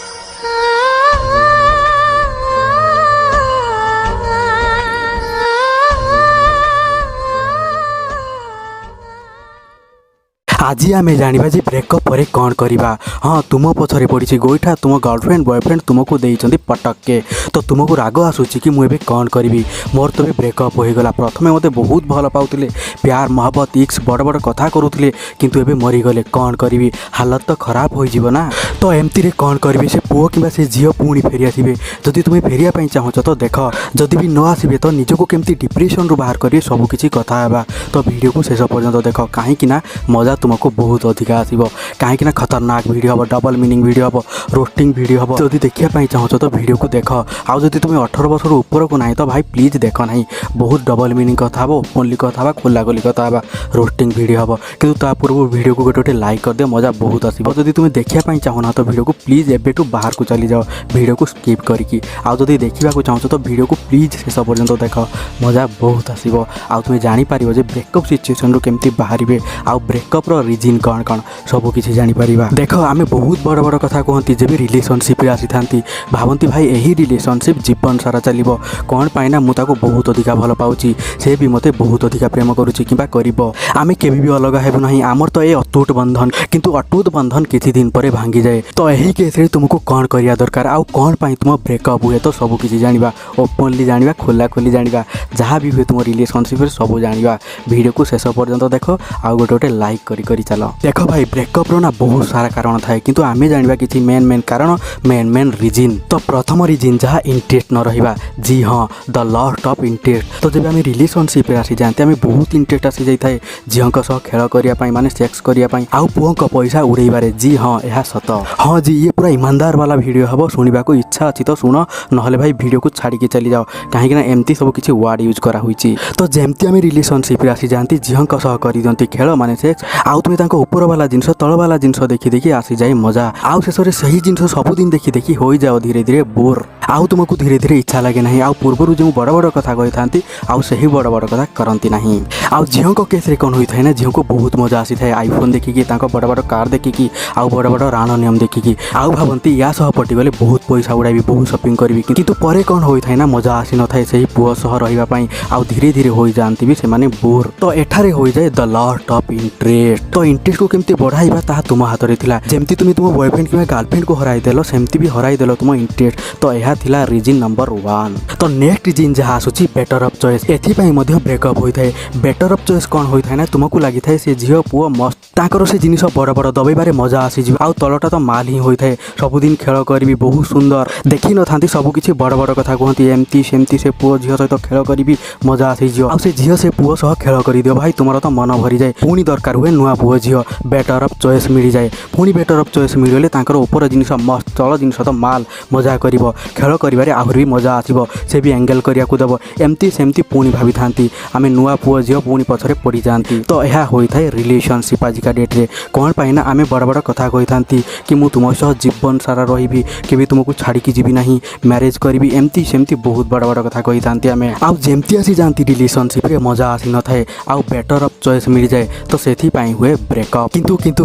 ଆଜି ଆମେ ଜାଣିବା ଯେ ବ୍ରେକଅପ୍ ପରେ କ'ଣ କରିବା। ହଁ, ତୁମ ପଛରେ ପଡ଼ିଛି ଗୋଇଠା, ତୁମ ଗର୍ଲଫ୍ରେଣ୍ଡ ବୟଫ୍ରେଣ୍ଡ ତୁମକୁ ଦେଇଛନ୍ତି ପଟକେ, ତ ତୁମକୁ ରାଗ ଆସୁଛି କି ମୁଁ ଏବେ କ'ଣ କରିବି, ମୋର ତ ଏବେ ବ୍ରେକଅପ୍ ହୋଇଗଲା। ପ୍ରଥମେ ମୋତେ ବହୁତ ଭଲ ପାଉଥିଲେ, ପ୍ୟାର ମହବତ ଇକ୍ସ ବଡ଼ ବଡ଼ କଥା କରୁଥିଲେ, କିନ୍ତୁ ଏବେ ମରିଗଲେ, କ'ଣ କରିବି, ହାଲତ ତ ଖରାପ ହୋଇଯିବ ନା। ତ ଏମିତିରେ କ'ଣ କରିବି, ସେ ପୁଅ କିମ୍ବା ସେ ଝିଅ ପୁଣି ଫେରି ଆସିବେ। ଯଦି ତୁମେ ଫେରିବା ପାଇଁ ଚାହୁଁଛ ତ ଦେଖ, ଯଦି ବି ନ ଆସିବେ ତ ନିଜକୁ କେମିତି ଡିପ୍ରେସନରୁ ବାହାର କରିବେ ସବୁକିଛି କଥା ହେବା। ତ ଭିଡ଼ିଓକୁ ଶେଷ ପର୍ଯ୍ୟନ୍ତ ଦେଖ, କାହିଁକି ନା ମଜା ତୁମକୁ ବହୁତ ଅଧିକା ଆସିବ। କାହିଁକି ନା ଖତରନାକ ଭିଡ଼ିଓ ହେବ, ଡବଲ ମିନିଂ ଭିଡ଼ିଓ ହେବ, ରୋଷ୍ଟିଂ ଭିଡ଼ିଓ ହେବ। ଯଦି ଦେଖିବା ପାଇଁ ଚାହୁଁଛ ତ ଭିଡ଼ିଓକୁ ଦେଖ। ଆଉ ଯଦି ତୁମେ 18 ବର୍ଷରୁ ଉପରକୁ ନାହିଁ ତ ଭାଇ ପ୍ଲିଜ୍ ଦେଖ ନାହିଁ। ବହୁତ ଡବଲ ମିନିଂ କଥା ହେବ, ଓପନଲି କଥା ହେବା, ଖୋଲାଖୋଲି କଥା ହେବା, ରୋଷ୍ଟିଂ ଭିଡ଼ିଓ ହେବ। କିନ୍ତୁ ତା ପୂର୍ବରୁ ଭିଡ଼ିଓକୁ ଗୋଟେ ଲାଇକ୍ କରିଦିଅ, ମଜା ବହୁତ ଆସିବ। ଯଦି ତୁମେ ଦେଖିବା ପାଇଁ ଚାହୁଁନା ତ ଭିଡ଼ିଓକୁ ପ୍ଲିଜ୍ ଏବେଠୁ ବାହାରକୁ ଚାଲିଯାଅ ଭିଡ଼ିଓକୁ ସ୍କିପ୍ କରିକି। ଆଉ ଯଦି ଦେଖିବାକୁ ଚାହୁଁଛ ତ ଭିଡ଼ିଓକୁ ପ୍ଲିଜ୍ ଶେଷ ପର୍ଯ୍ୟନ୍ତ ଦେଖ, ମଜା ବହୁତ ଆସିବ। ଆଉ ତୁମେ ଜାଣିପାରିବ ଯେ ବ୍ରେକଅପ୍ ସିଚୁଏସନରୁ କେମିତି ବାହାରିବେ, ଆଉ ବ୍ରେକଅପ୍ର ରିଜିନ୍ କ'ଣ କ'ଣ ସବୁ କିଛି ଜାଣିପାରିବା। ଦେଖ, ଆମେ ବହୁତ ବଡ଼ ବଡ଼ କଥା କୁହନ୍ତି ଯେବେ ରିଲେସନସିପ୍ରେ ଆସିଥାନ୍ତି, ଭାବନ୍ତି ଭାଇ ଏହି ରିଲେସନସିପ୍ ଜୀବନ ସାରା ଚାଲିବ। କ'ଣ ପାଇଁ ନା ମୁଁ ତାକୁ ବହୁତ ଅଧିକା ଭଲ ପାଉଛି, ସେ ବି ମୋତେ ବହୁତ ଅଧିକା ପ୍ରେମ କରୁଛି କିମ୍ବା କରିବ, ଆମେ କେବେ ବି ଅଲଗା ହେବୁ ନାହିଁ, ଆମର ତ ଏ ଅତୁଟ ବନ୍ଧନ। କିନ୍ତୁ ଅତୁଟ ବନ୍ଧନ କିଛି ଦିନ ପରେ ଭାଙ୍ଗିଯାଏ। ତ ଏହି କେସ୍ରେ ତୁମକୁ କ'ଣ କରିବା ଦରକାର, ଆଉ କ'ଣ ପାଇଁ ତୁମ ବ୍ରେକଅପ୍ ହୁଏ, ତ ସବୁ କିଛି ଜାଣିବା, ଓପନଲି ଜାଣିବା, ଖୋଲାଖୋଲି ଜାଣିବା, ଯାହା ବି ହୁଏ ତୁମ ରିଲେସନସିପ୍ରେ ସବୁ ଜାଣିବା। ଭିଡ଼ିଓକୁ ଶେଷ ପର୍ଯ୍ୟନ୍ତ ଦେଖ, ଆଉ ଗୋଟେ ଲାଇକ୍ କରି ଚାଲ। ଦେଖ ଭାଇ, ବ୍ରେକଅପ୍ର ନା ବହୁତ ସାରା କାରଣ ଥାଏ, କିନ୍ତୁ ଆମେ ଜାଣିବା କିଛି ମେନ୍ କାରଣ, ମେନ୍ ରିଜିନ୍। ତ ପ୍ରଥମ ରିଜିନ୍ ଯାହା ଇଣ୍ଟରେଷ୍ଟ ନ ରହିବା। ଜି ହଁ, ଦ ଲଷ୍ଟ ଅଫ୍ ଇଣ୍ଟରେଷ୍ଟ। ତ ଯେବେ ଆମେ ରିଲେସନସିପ୍ରେ ଆସିଯାଆନ୍ତି ଆମେ ବହୁତ ଇଣ୍ଟରେଷ୍ଟ ଆସିଯାଇଥାଏ ଝିଅଙ୍କ ସହ ଖେଳ କରିବା ପାଇଁ, ମାନେ ସେକ୍ସ କରିବା ପାଇଁ, ଆଉ ପୁଅଙ୍କ ପଇସା ଉଡ଼େଇବାରେ। ଜି ହଁ, ଏହା ସତ। ହଁ ଜି, ଇଏ ପୁରା ଇମାନଦାର ବାଲା ଭିଡ଼ିଓ ହେବ, ଶୁଣିବାକୁ ଇଚ୍ଛା ଅଛି ତ ଶୁଣ, ନହେଲେ ଭାଇ ଭିଡ଼ିଓକୁ ଛାଡ଼ିକି ଚାଲିଯାଅ, କାହିଁକିନା ଏମିତି ସବୁ କିଛି ୱାର୍ଡ଼ ୟୁଜ୍ କରାହୋଇଛି। ତ ଯେମିତି ଆମେ ରିଲେସନସିପ୍ରେ ଆସିଯାଆନ୍ତି ଝିଅଙ୍କ ସହ କରିଦିଅନ୍ତି ଖେଳ, ମାନେ ସେକ୍ସ, ଆଉ ତୁମେ ତାଙ୍କ ଉପରବାଲା ଜିନିଷ ତଳବାଲା ଜିନିଷ ଦେଖି ଆସିଯାଏ ମଜା, ଆଉ ଶେଷରେ ସେହି ଜିନିଷ ସବୁଦିନ ଦେଖି ହୋଇଯାଅ ଧୀରେ ଧୀରେ ବୋର୍, ଆଉ ତୁମକୁ ଧୀରେ ଧୀରେ ଇଚ୍ଛା ଲାଗେ ନାହିଁ, ଆଉ ପୂର୍ବରୁ ଯେଉଁ ବଡ଼ ବଡ଼ କଥା କହିଥାନ୍ତି ଆଉ ସେହି ବଡ଼ ବଡ଼ କଥା କରନ୍ତି ନାହିଁ। ଆଉ ଝିଅଙ୍କ କେସ୍ରେ କ'ଣ ହୋଇଥାଏ ନା, ଝିଅଙ୍କୁ ବହୁତ ମଜା ଆସିଥାଏ ଆଇଫୋନ୍ ଦେଖିକି, ତାଙ୍କ ବଡ଼ ବଡ଼ କାର୍ ଦେଖିକି, ଆଉ ବଡ଼ ବଡ଼ ରାଣ ନିୟମ ଦେଖିକି, ଆଉ ଭାବନ୍ତି ୟା ସହ ପଟିଗଲେ ବହୁତ ପଇସା ଉଡ଼ାଇବି, ବହୁତ ସପିଂ କରିବି। କିନ୍ତୁ ପରେ କ'ଣ ହୋଇଥାଏ ନା, ମଜା ଆସିନଥାଏ ସେହି ପୁଅ ସହ ରହିବା ପାଇଁ, ଆଉ ଧୀରେ ଧୀରେ ହୋଇଯାଆନ୍ତି ବି ସେମାନେ ବୋର୍। ତ ଏଠାରେ ହୋଇଯାଏ ଦ ଲଷ୍ଟ ଅଫ୍ ଇଣ୍ଟରେଷ୍ଟ। ତ ଇଣ୍ଟରେଷ୍ଟକୁ କେମିତି ବଢ଼ାଇବା ତାହା ତୁମ ହାତରେ ଥିଲା। ଯେମିତି ତୁମେ ତୁମ ବୟଫ୍ରେଣ୍ଡ କିମ୍ବା ଗାର୍ଲଫ୍ରେଣ୍ଡକୁ ହରାଇଦେଲ, ସେମିତି ବି ହରାଇଦେଲ ତୁମ ଇଣ୍ଟରେଷ୍ଟ। ତ ଏହା ଥିଲା ରିଜିନ୍ ନମ୍ବର 1। ତ ନେକ୍ସଟ ରିଜିନ୍ ଯାହା ଆସୁଛି, ବେଟର ଅଫ୍ ଚଏସ୍। ଏଥିପାଇଁ ମଧ୍ୟ ବ୍ରେକଅପ୍ ହୋଇଥାଏ। ବେଟର ଅଫ୍ ଚଏସ୍ କ'ଣ ହୋଇଥାଏ ନା, ତୁମକୁ ଲାଗିଥାଏ ସେ ଝିଅ ପୁଅ ମସ୍ତ, ତାଙ୍କର ସେ ଜିନିଷ ବଡ଼ ବଡ଼ ଦବେଇବାରେ ମଜା ଆସିଯିବ, ଆଉ ତଳଟା ତ ମାଲ ହିଁ ହୋଇଥାଏ, ସବୁଦିନ ଖେଳ କରିବି, ବହୁତ ସୁନ୍ଦର, ଦେଖିନଥାନ୍ତି ସବୁକିଛି ବଡ଼ ବଡ଼ କଥା କୁହନ୍ତି, ଏମିତି ସେମିତି ସେ ପୁଅ ଝିଅ ସହିତ ଖେଳ କରିବି, ମଜା ଆସିଯିବ, ଆଉ ସେ ଝିଅ ସେ ପୁଅ ସହ ଖେଳ କରିଦିଅ, ଭାଇ ତୁମର ତ ମନ ଭରିଯାଏ। ପୁଣି ଦରକାର ହୁଏ ନୂଆ ପୁଅ ଝିଅ, ବେଟର ଅଫ୍ ଚଏସ୍ ମିଳିଯାଏ। ପୁଣି ବେଟର ଅଫ୍ ଚଏସ୍ ମିଳିଗଲେ ତାଙ୍କର ଉପର ଜିନିଷ ମସ୍ତ, ତଳ ଜିନିଷ ତ ମାଲ, ମଜା କରିବ, ଖେଳ କରିବାରେ ଆହୁରି ବି ମଜା ଆସିବ, ସେ ବି ଏଙ୍ଗେଲ୍ କରିବାକୁ ଦେବ, ଏମିତି ସେମିତି ପୁଣି ଭାବିଥାନ୍ତି, ଆମେ ନୂଆ ପୁଅ ଝିଅ ପୁଣି ପଛରେ ପଡ଼ିଯାଆନ୍ତି। ତ ଏହା ହୋଇଥାଏ ରିଲେସନସିପ୍ ଆଜିକା ଡେଟ୍ରେ। କ'ଣ ପାଇଁ ନା ଆମେ ବଡ଼ ବଡ଼ କଥା କହିଥାନ୍ତି କି ମୁଁ ତୁମ ସହ ଜୀବନ ସାରା ରହିବି, କେବେ ତୁମକୁ ଛାଡ଼ିକି ଯିବି ନାହିଁ, ମ୍ୟାରେଜ୍ କରିବି, ଏମିତି ସେମିତି ବହୁତ ବଡ଼ ବଡ଼ କଥା କହିଥାନ୍ତି ଆମେ, ଆଉ ଯେମିତି ଆସିଯାଆନ୍ତି ରିଲେସନସିପ୍ରେ ମଜା ଆସିନଥାଏ, ଆଉ ବେଟର ଅଫ୍ ଚଏସ୍ ମିଳିଯାଏ, ତ ସେଥିପାଇଁ ହୁଏ ବ୍ରେକଅପ୍।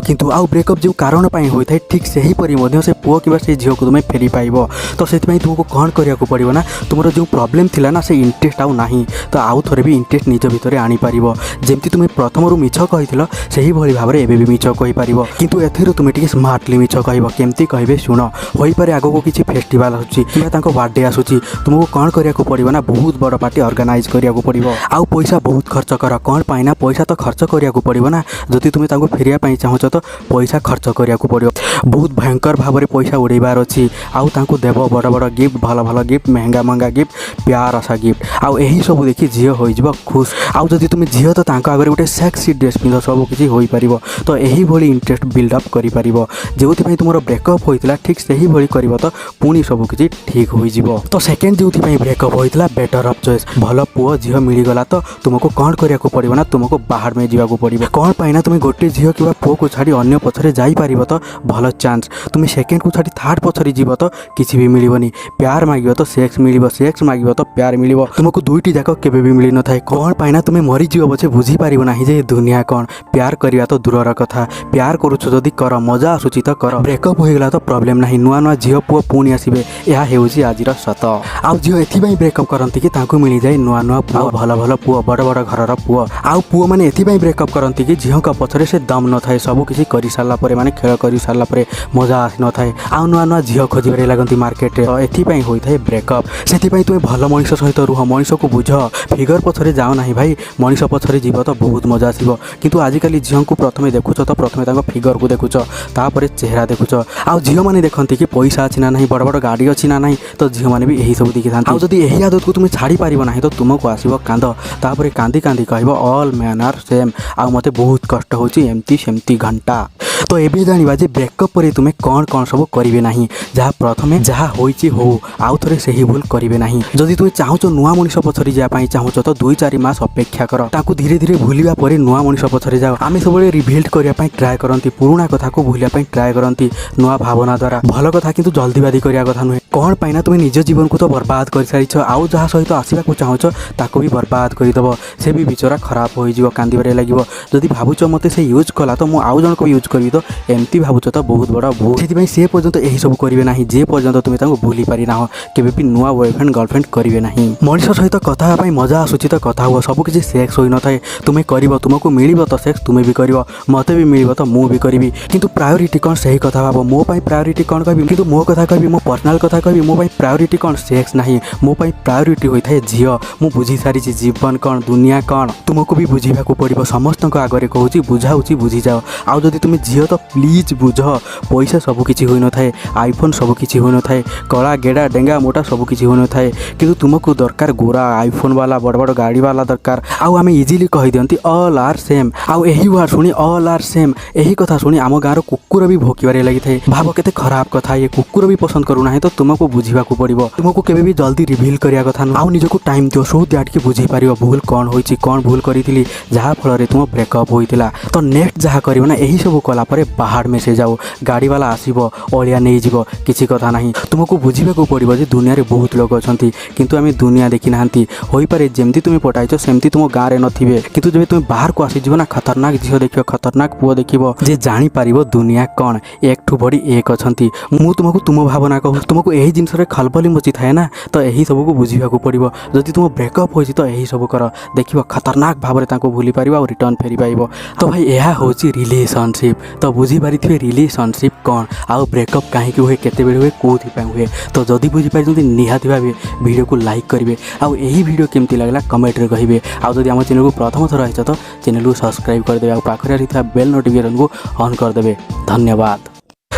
କିନ୍ତୁ ଆଉ ବ୍ରେକଅପ୍ ଯେଉଁ କାରଣ ପାଇଁ ହୋଇଥାଏ, ଠିକ୍ ସେହିପରି ମଧ୍ୟ ସେ ପୁଅ କିମ୍ବା ସେ ଝିଅକୁ ତୁମେ ଫେରି ପାଇବ। ତ ସେଥିପାଇଁ ତୁମକୁ କ'ଣ କରିବାକୁ ପଡ଼ିବ ନା, ତୁମର ଯେଉଁ ପ୍ରୋବ୍ଲେମ୍ ଥିଲା ନା, ସେ ଇଣ୍ଟରେଷ୍ଟ ଆଉ ନାହିଁ, ତ ଆଉ ଥରେ ବି ଇଣ୍ଟରେଷ୍ଟ ନିଜ ଭିତରେ ଆଣିପାରିବ। ଯେମିତି ତୁମେ ପ୍ରଥମରୁ ମିଛ କହିଥିଲ ସେହିଭଳି ଭାବରେ ଏବେ ବି ମିଛ କହିପାରିବ, କିନ୍ତୁ ଏଥିରୁ ତୁମେ ଟିକେ ସ୍ମାର୍ଟଲି ମିଛ କହିବ। କେମିତି କହିବେ ଶୁଣ, ହୋଇପାରେ ଆଗକୁ କିଛି ଫେଷ୍ଟିଭାଲ୍ ଆସୁଛି କିମ୍ବା ତାଙ୍କ ବାର୍ଥଡେ ଆସୁଛି, ତୁମକୁ କ'ଣ କରିବାକୁ ପଡ଼ିବ ନା, ବହୁତ ବଡ଼ ପାର୍ଟି ଅର୍ଗାନାଇଜ୍ କରିବାକୁ ପଡ଼ିବ, ଆଉ ପଇସା ବହୁତ ଖର୍ଚ୍ଚ କର। କ'ଣ ପାଇଁ ନା, ପଇସା ତ ଖର୍ଚ୍ଚ କରିବାକୁ ପଡ଼ିବ ନା, ଯଦି ତୁମେ ତାଙ୍କୁ ଫେରିବା ପାଇଁ ଚାହୁଁଛ ତ ପଇସା ଖର୍ଚ୍ଚ କରିବାକୁ ପଡ଼ିବ, ବହୁତ ଭୟଙ୍କର ଭାବରେ ପଇସା ଉଡ଼େଇବାର ଅଛି, ଆଉ ତାଙ୍କୁ ଦେବ ବଡ଼ ବଡ଼ ଗିଫ୍ଟ, ଭଲ ଭଲ ଗିଫ୍ଟ, ମହଙ୍ଗା ଗିଫ୍ଟ, ପ୍ୟାର ଆଶା ଗିଫ୍ଟ, ଆଉ ଏହି ସବୁ ଦେଖି ଝିଅ ହୋଇଯିବ ଖୁସ। ଆଉ ଯଦି ତୁମେ ଝିଅ ତ ତାଙ୍କ ଆଗରେ ଗୋଟେ ସେକ୍ସି ଡ୍ରେସ୍ ପିନ୍ଧ, ସବୁ କିଛି ହୋଇପାରିବ। ତ ଏହିଭଳି ଇଣ୍ଟରେଷ୍ଟ ବିଲ୍ଡଅପ୍ କରିପାରିବ, ଯେଉଁଥିପାଇଁ ତୁମର ବ୍ରେକଅପ୍ ହୋଇଥିଲା ଠିକ୍ ସେହିଭଳି କରିବ, ତ ପୁଣି ସବୁ କିଛି ଠିକ୍ ହୋଇଯିବ। ତ ସେକେଣ୍ଡ ଯେଉଁଥିପାଇଁ ବ୍ରେକଅପ୍ ହୋଇଥିଲା, ବେଟର ଅଫ୍ ଚଏସ୍। ଭଲ ପୁଅ ଝିଅ ମିଳିଗଲା ତ ତୁମକୁ କ'ଣ କରିବାକୁ ପଡ଼ିବ ନା, ତୁମକୁ ବାହାର ମେ ଯିବାକୁ ପଡ଼ିବ। କ'ଣ ପାଇଁ ନା, ତୁମେ ଗୋଟେ ଝିଅ କିମ୍ବା ପୁଅକୁ ଛାଡ଼ି ଅନ୍ୟ ପଛରେ ଯାଇପାରିବ ତ ଭଲ ଚାନ୍ସ, ତୁମେ ସେକେଣ୍ଡକୁ ଛାଡ଼ି ଥାର୍ଡ଼ ପଛରେ ଯିବ ତ କିଛି ବି ମିଳିବନି। ପ୍ୟାର ମାଗିବ ତ ସେକ୍ସ ମିଳିବ, ସେକ୍ସ ମାଗିବ ତ ପ୍ୟାର ମିଳିବ, ତୁମକୁ ଦୁଇଟି ଯାକ କେବେ ବି ମିଳିନଥାଏ। କ'ଣ ପାଇଁ ନା, ତୁମେ ମରିଯିବ ପଛେ ବୁଝିପାରିବ ନାହିଁ ଯେ ଦୁନିଆ କ'ଣ। ପ୍ୟାର କରିବା ତ ଦୂରର କଥା, ପ୍ୟାର କରୁଛ ଯଦି କର, ମଜା ଆସୁଛି ତ କର, ବ୍ରେକଅପ୍ ହୋଇଗଲା ତ ପ୍ରୋବ୍ଲେମ୍ ନାହିଁ, ନୂଆ ନୂଆ ଝିଅ ପୁଅ ପୁଣି ଆସିବେ, ଏହା ହେଉଛି ଆଜିର ସତ। ଆଉ ଝିଅ ଏଥିପାଇଁ ବ୍ରେକଅପ୍ କରନ୍ତି କି ତାଙ୍କୁ ମିଳିଯାଏ ନୂଆ ନୂଆ ପୁଅ, ଭଲ ଭଲ ପୁଅ, ବଡ଼ ବଡ଼ ଘରର ପୁଅ, ଆଉ ପୁଅମାନେ ଏଥିପାଇଁ ବ୍ରେକଅପ୍ କରନ୍ତି କି ଝିଅଙ୍କ ପଛରେ पछरे से दम न थाए सब किसी करि सारला परे माने खेल करि सारला परे मजा आसी न थाए आ नुआ नुआ झियो खोजिबारे लागंती मार्केट रे एथि पई होई थाए ब्रेकअप सेथि पई तुमे भल मनिष सहित रुह मनिष को बुझ फिगर पछरे जाओ नाही भाई मनिष पछरे जीव तो बहुत मजा आसीबो किंतु आजिकाली झियो को प्रथमे देखुछ तो प्रथमे ताको फिगर को देखुछ तापरे चेहरा देखुछ आ झियो माने देखंती कि पैसा अछि ना नाही बड़ बड़ गाड़ी अछि ना नाही तो झियो माने भी एही सब देखि थांती आ जदी एही आदत को तुमे छाड़ी पारिबो नाही तो तुमको आसीबो कांद तापरे कांदी कांदी कहबो ऑल मैन आर सेम आ मते बहुत कष्ट होची एमती सेमती घंटा तो एबे जानिबा जे ब्रेकअप परे तुमे कोन कोन सब करिवे नाही जहा प्रथमे जहा होईची हो आउ थरे सही भूल करिवे नाही जदी तुमे चाहूचो नुआ मनिष पछरी जा पई चाहूचो तो 2-4 मास अपेक्षा कर ताकू धीरे धीरे भूलिबा परे नुआ मनिष पछरी जाओ आमे सबले रिभिल्ड करिया पई ट्राई करंती पुराना कथा को भूलिया पई ट्राई करंती नुआ भावना द्वारा भलो कथा किंतु जल्दीबादी करिया कथा नुहे कोन पाइना तुमे निज जीवन को तो बर्बाद कर सारिछ आउ जहा सहित आसीबा को चाहूचो ताको भी बर्बाद करि दबो से भी बिचरा खराब होई जिवो कांदीबारे लागिवो जदी भाबुचो मते से यूज कला तो मु आउ जन को यूज करबी तो एमती भाबुचो तो बहुत बड़ा भूल सेति पई से पर्यंत एही सब करिवे नाही जे पर्यंत तुमे ताको भूली पारि ना हो केबे भी नुआ बॉयफ्रेंड गर्लफ्रेंड करिवे नाही मनिष सहित कथा पई मजा आसुची तो कथा हो सब किछि सेक्स होई न थाए तुमे करिवो तुमको मिलिबो तो सेक्स तुमे भी करिवो मते भी मिलिबो तो मु भी करिवि किंतु प्रायोरिटी कोन सही कथा भाबो मो पई प्रायोरिटी कोन कहबी किंतु मो कथा कहबी मो पर्सनल कथा कहबी मो पई प्रायोरिटी कोन सेक्स नाही मो पई प्रायोरिटी होई थाए झियो मु बुझी सारी जीवन कोन दुनिया कोन तुमको भी बुझीबा को पड़िबो समस्त को आगरे कहूची बुझाउची बुझी जाओ आ जदी तुमे झियो तो प्लीज बुझ पैसा सब किछि होई न थाए आईफोन सब किछि होई न थाए कला गेडा डेंगा मोटा सब किछि होई न थाए किंतु तुमको दरकार गोरा आईफोन वाला बड़ बड़ गाड़ी वाला दरकार आउ आमे इजीली कहि दियंती ऑल आर सेम आउ एही वर्ड सुनी ऑल आर सेम एही कथा सुनी आम गाँर कुकुर भी भोकिबारे लागि थाए भाव केते खराब कथा ये कुकुर भी पसंद करू नाही तो तुमको बुझीबा को पड़िबो तुमको केबे भी जल्दी रिवील करिया कथा न आउ निजको टाइम दियो सो दैट के बुझी पारिबो भूल कोन होईची कोन भूल करिथिली जहा फल रे तुम ब्रेकअप होइतिला तो नेक्स्ट जहा करिवो ना एही सब कला परे बाहर में से जाओ गाड़ी वाला आसीबो ओलिया नै जीवो किछि कथा नाही तुमको बुझीबा को पड़िबो जे दुनिया रे बहुत लोग अछंती किंतु आमे दुनिया देखि नाहंती होई पारे जेमती तुमे पटाइछो सेमती तुम गाँ रे नथिबे किंतु जबे तुमे बाहर को आसी जीवो ना खतरनाक झियो देखियो खतरनाक पुओ देखिबो जे जानि पारिबो दुनिया कोन एक ठु बड़ी एक अछंती मु तुमको तुम भावना कहू तुमको एही जिंस रे खलबली मची थाए ना तो एही सब को बुझीबा को पड़िबो जदि तुम ब्रेकअप होइछि तो एही सब कर देखिबो खतरनाक भाव रे ताको भूली पारिबो और रिटर्न फेरी पाइबो तो भाई एहा होछि रिलेशनशिप तो बुझी पारिथिबे रिलेशनशिप कोन आउ ब्रेकअप काहे कि हुए केते बेले हुए कोथि पय हुए तो जदि बुझी पाइ जदि निहाती भाबे वीडियो को लाइक करिवे आउ एही वीडियो केमती लागला कमेंट रे कहिबे आउ जदि हम चैनल को प्रथम थर आइछ तो चैनल को सब्सक्राइब कर देबे आउ पाखरे रहिथा बेल नोटिफिकेशन को ऑन कर देबे धन्यवाद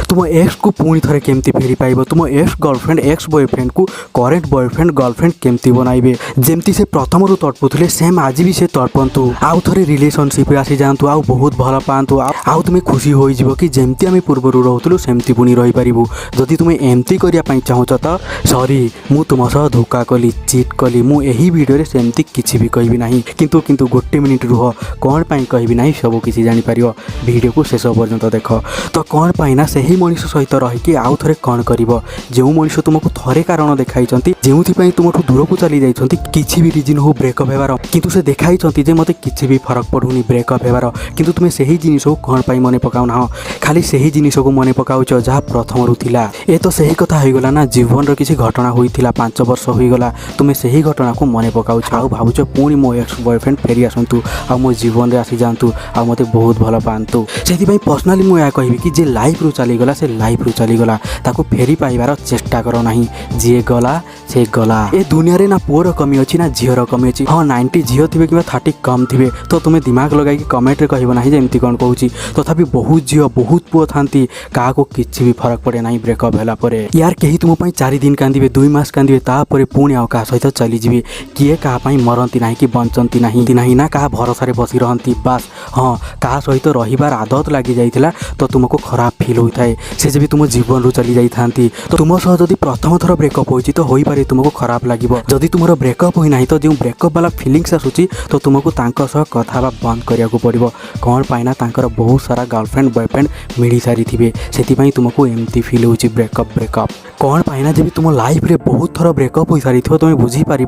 तुम एक्स को पुणी थरे केमती फेरी पाइबो तुम एक्स गर्लफ्रेंड एक्स बॉयफ्रेंड को करेंट बॉयफ्रेंड गर्लफ्रेंड केमती बनाइबे जेमती से प्रथम रु तड़पुले सेम आज भी से तड़पंतु आउ थरे रिलेशनशिप रे आसी जांतु आउ बहुत भल पांतु आउ तुमे खुशी होई जिवो कि जेमती आमे पूर्वरु रहउतलु सेमती पुणी रहि पारिबु जदि तुमे एमती करिया पई चाहउछ त सॉरी मु तुम सह धोखा कली चीट कली मु एही वीडियो रे सेमती किछि भी कहबी नाही किंतु गोटे मिनिट रुह कोन पई कहबी नाही सब किछि जानि पारियो वीडियो को शेष पर्यंत देखो तो कोन पई ना सेही मनिष सहित रहीकि आउ थरे कौन करिवो जो मनिष तुमको थरे कारण देखाइछंती जेउथि तुमठु दूर को चली जाइछंती किछि भी रीजन हो ब्रेकअप हेबार किंतु से देखाइछंती जे मते किछि भी फरक पडुनी ब्रेकअप हेबार किंतु तुमे सेही जिनिस को कोन पई मने पकाउ ना खाली सेही जिनिस को मने पकाउछ जहा प्रथम रु थिला ए तो सेही कथा होई गला ना जीवन रो किछि घटना होइथिला 5 वर्ष होई गला तुमे सेही घटना को मने पकाउछ आउ भाबुछ पुनी मो एक्स बॉयफ्रेंड फेरी आसंतु आ मो जीवन रे आसी जांतु आ मते बहुत भलो पांतु सेति पई पर्सनली मो या कहबी कि जे लाइफ रु चली गला से लाइफ रु चली गला ताको फेरी पाइबार चेष्टा करो नाही जे गला से गला ए दुनिया रे ना पुअर कमी अछि ना झियर कमी अछि हां 90 झियो थिबे किबा 30 कम थिबे तो तुमे दिमाग लगाई कि कमेंट रे कहबो नाही जे एमती कोन कहूची तथापि बहुत झियो बहुत पुअ थांती का को किछि भी फरक पड़े नाही ब्रेकअप होला परे यार केही तुम पई 4 दिन कांदिबे 2 मास कांदिबे ता परे पुणी आउ का सहित चली जिबे किए का पई मरंती नाही कि बंचंती नाही ना का भरोसा रे बसी रहंती बस हां का सहित रहिबार आदत लागि जाइथिला तो तुमको खराब फील होइथाय से जे तुम जीवन रु चली जाई थांती तो तुम सह जदि प्रथम थर ब्रेकअप होइछि तो होई पारे तुमको खराब लागिबो जदि तुमरो ब्रेकअप होई नाही तो जे ब्रेकअप वाला फीलिंग्स आसुछि तो तुमको तांको सह कथा बा बंद करिया को पड़िबो कोन पाइना तांकर बहुत सारा गर्लफ्रेंड बॉयफ्रेंड मिली सारी थिबे सेति पई तुमको एमती फील होछि ब्रेकअप कौन पाइना जब तुम लाइफ रे बहुत थर ब्रेकअप हो सारी तुम्हें बुझी पार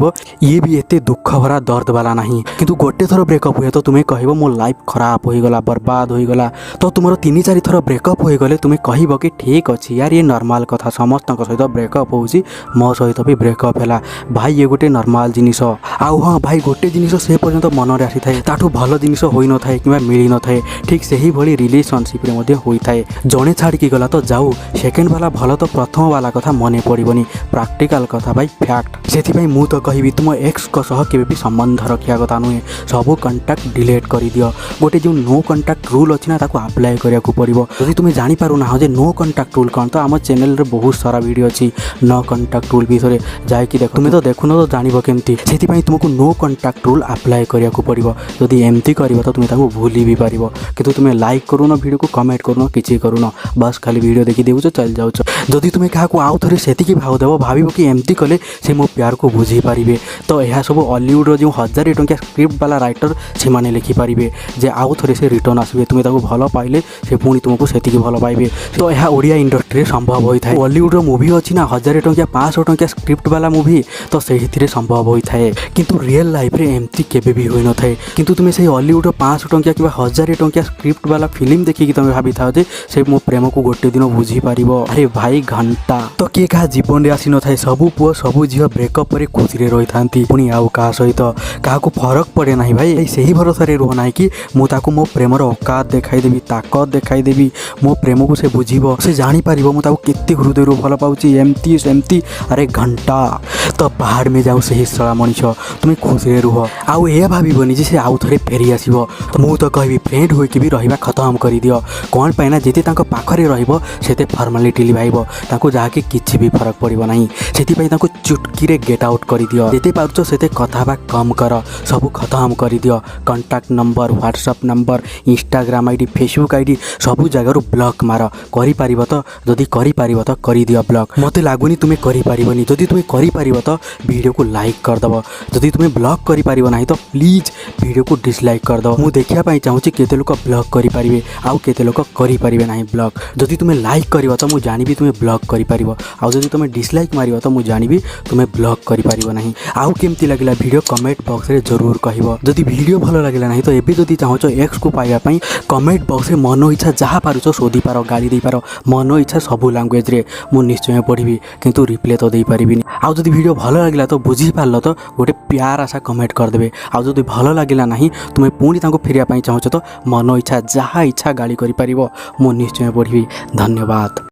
ये भी एते दुख भरा दर्द वाला नहीं किंतु गोटे थर ब्रेकअप हुए तो तुम्हें कह मो लाइफ खराब हो गला बर्बाद हो गला तो तुम 3-4 थर ब्रेकअप हो गले तुम्हें कह कि ठीक अच्छे यार ये नॉर्मल कथा समस्त सहित ब्रेकअप होची मो सहित भी ब्रेकअप है भाई ये गोटे नॉर्मल जिनिस आउ हाँ भाई गोटे जिनिस से पर्यंत मन में आसी थाए ताठू भल जिनिस होई न थाए कि मिली न थाए ठीक सही भली रिलेशनशिप रे होई थाए जड़े छाड़ी गला तो जाऊ सेकेंड वाला भल तो प्रथम वाला कथा मन पड़ोनी प्रैक्टिकल कथा भाई फैक्ट से मु तो कहि तुम एक्स के भी संबंध रखा कथा नुहे सब कंटाक्ट डिलीट कर दियो गोटे जो नो कंटाक्ट रूल अच्छी ना ताको अप्लाई करिया को पड़िबो यदि तुम जानि पारु ना जे नो कंटाक्ट रूल कौन तो आम चैनल रे बहुत सारा वीडियो अच्छी नो कंटाक्ट रूल विषय जाकि देख तुम्हें तो देखुन तो जानव केमती से तुमको नो कंटाक्ट रूल अप्लाई करिया को पड़िबो यदि एमती कर तो तुम्हें भूली भी पार कि तुम्हें लाइक करून वीडियो को कमेंट करून किसी करून बस खाली वीडियो देखी देउछ चल जाऊँ जदि तुम्हें क्या आउ थे से भाव देव भाव कि एमती कले से मो प्यार को बुझी पारे तो यह सब हॉलीवुड जो 1000 टंकिया स्क्रिप्ट वाला राइटर से माने लिखिपारे जे आउ थे से रिटर्न आसबे तुम्हें भल पाइले से पुणी तुमको से भल पाइबे तो यह ओडिया इंडस्ट्री संभव होता है हॉलीवुड मूवी अच्छी ना 1000 टंकिया 500 टंकिया स्क्रिप्ट वाला मूवी तो से संभव होता है किंतु रियल लाइफ रे एमती केबे भी होई न थाए किंतु तुम्हें से हॉलीवुड 500 टंकिया कि 1000 टंकिया स्क्रिप्ट वाला फिल्म देखिकी तुम भाभी था जे से मो प्रेम को गोटे दिन बुझी पारिबो अरे भाई घंटा तो किए क्या जीवन में आसी न थाए सबू पुओ सबू झील ब्रेकअप पर खुशी रे रही था पुणी आउ क्या सहित क्या फरक पड़े ना भाई से ही भरोसा रुह ना कि मुझे मो प्रेमर औकात देखाईदेवी ताकत देखाईदेवी मो प्रेम को से बुझीब से जापर मुझे केते हृदय भल पाऊँगी एमती सेमती अरे घंटा तो पहाड़ में जाऊँ से सड़ा मनीष तुम्हें खुशी रुह आउ ए भावन जे से आउ थे फेरी आसो मु तो कहि फ्रेंड होइकी भी रहा खत्म कर दियो कौन पाइना जिते पाखरे रहिते फर्मालिटी लिभाइब ताको जहाँकि किसी भी फरक पड़ो ना से चुटकी रे गेट आउट कर दियो जिते पार्छ से कथा कम कर सब खत्म कर दियो contact number WhatsApp number Instagram ID Facebook ID सबू जगार ब्लॉक मार कर तो जदि कर तो कर दियो ब्लॉक मत लगुनि तुम्हें करें जदि तुम्हें कर तो वीडियो को लाइक करदेव जदि तुम्हें ब्लॉक कर ना तो प्लीज वीडियो को डिसलाइक करदेव मुझे देखापी चाहूँगी केते लोक ब्लॉक करेंगे आउ केते लोक करेंगे ना ब्लॉक जदि तुम्हें लाइक कर तो मुझे जानी तुम्हें ब्लॉक कर आउ जदि तुम्हें डिसलाइक मार तो मुझे जानी तुम्हें ब्लॉक कर ना आउ केमती लगे वीडियो कमेंट बॉक्स रे जरूर कह जदि वीडियो भल लगे ना तो एबे जदि चाहूँ एक्स को पाइबापी कमेंट बॉक्स रे मन इच्छा जहाँ पारुछ शोधी पार गाली दे पार मन इच्छा सबू लैंग्वेज रे मु निश्चय पढ़ी किंतु रिप्ले तो दे पारिबिनी आउ जदि वीडियो भल लगे तो बुझी पार तो गोटे प्यार आशा कमेंट करदे आउ जदि भल लगे ना तुम्हें पुणी फेरिया चाहूँ तो मन इच्छा जहाँ इच्छा गाली कर मु निश्चय पढ़ी धन्यवाद।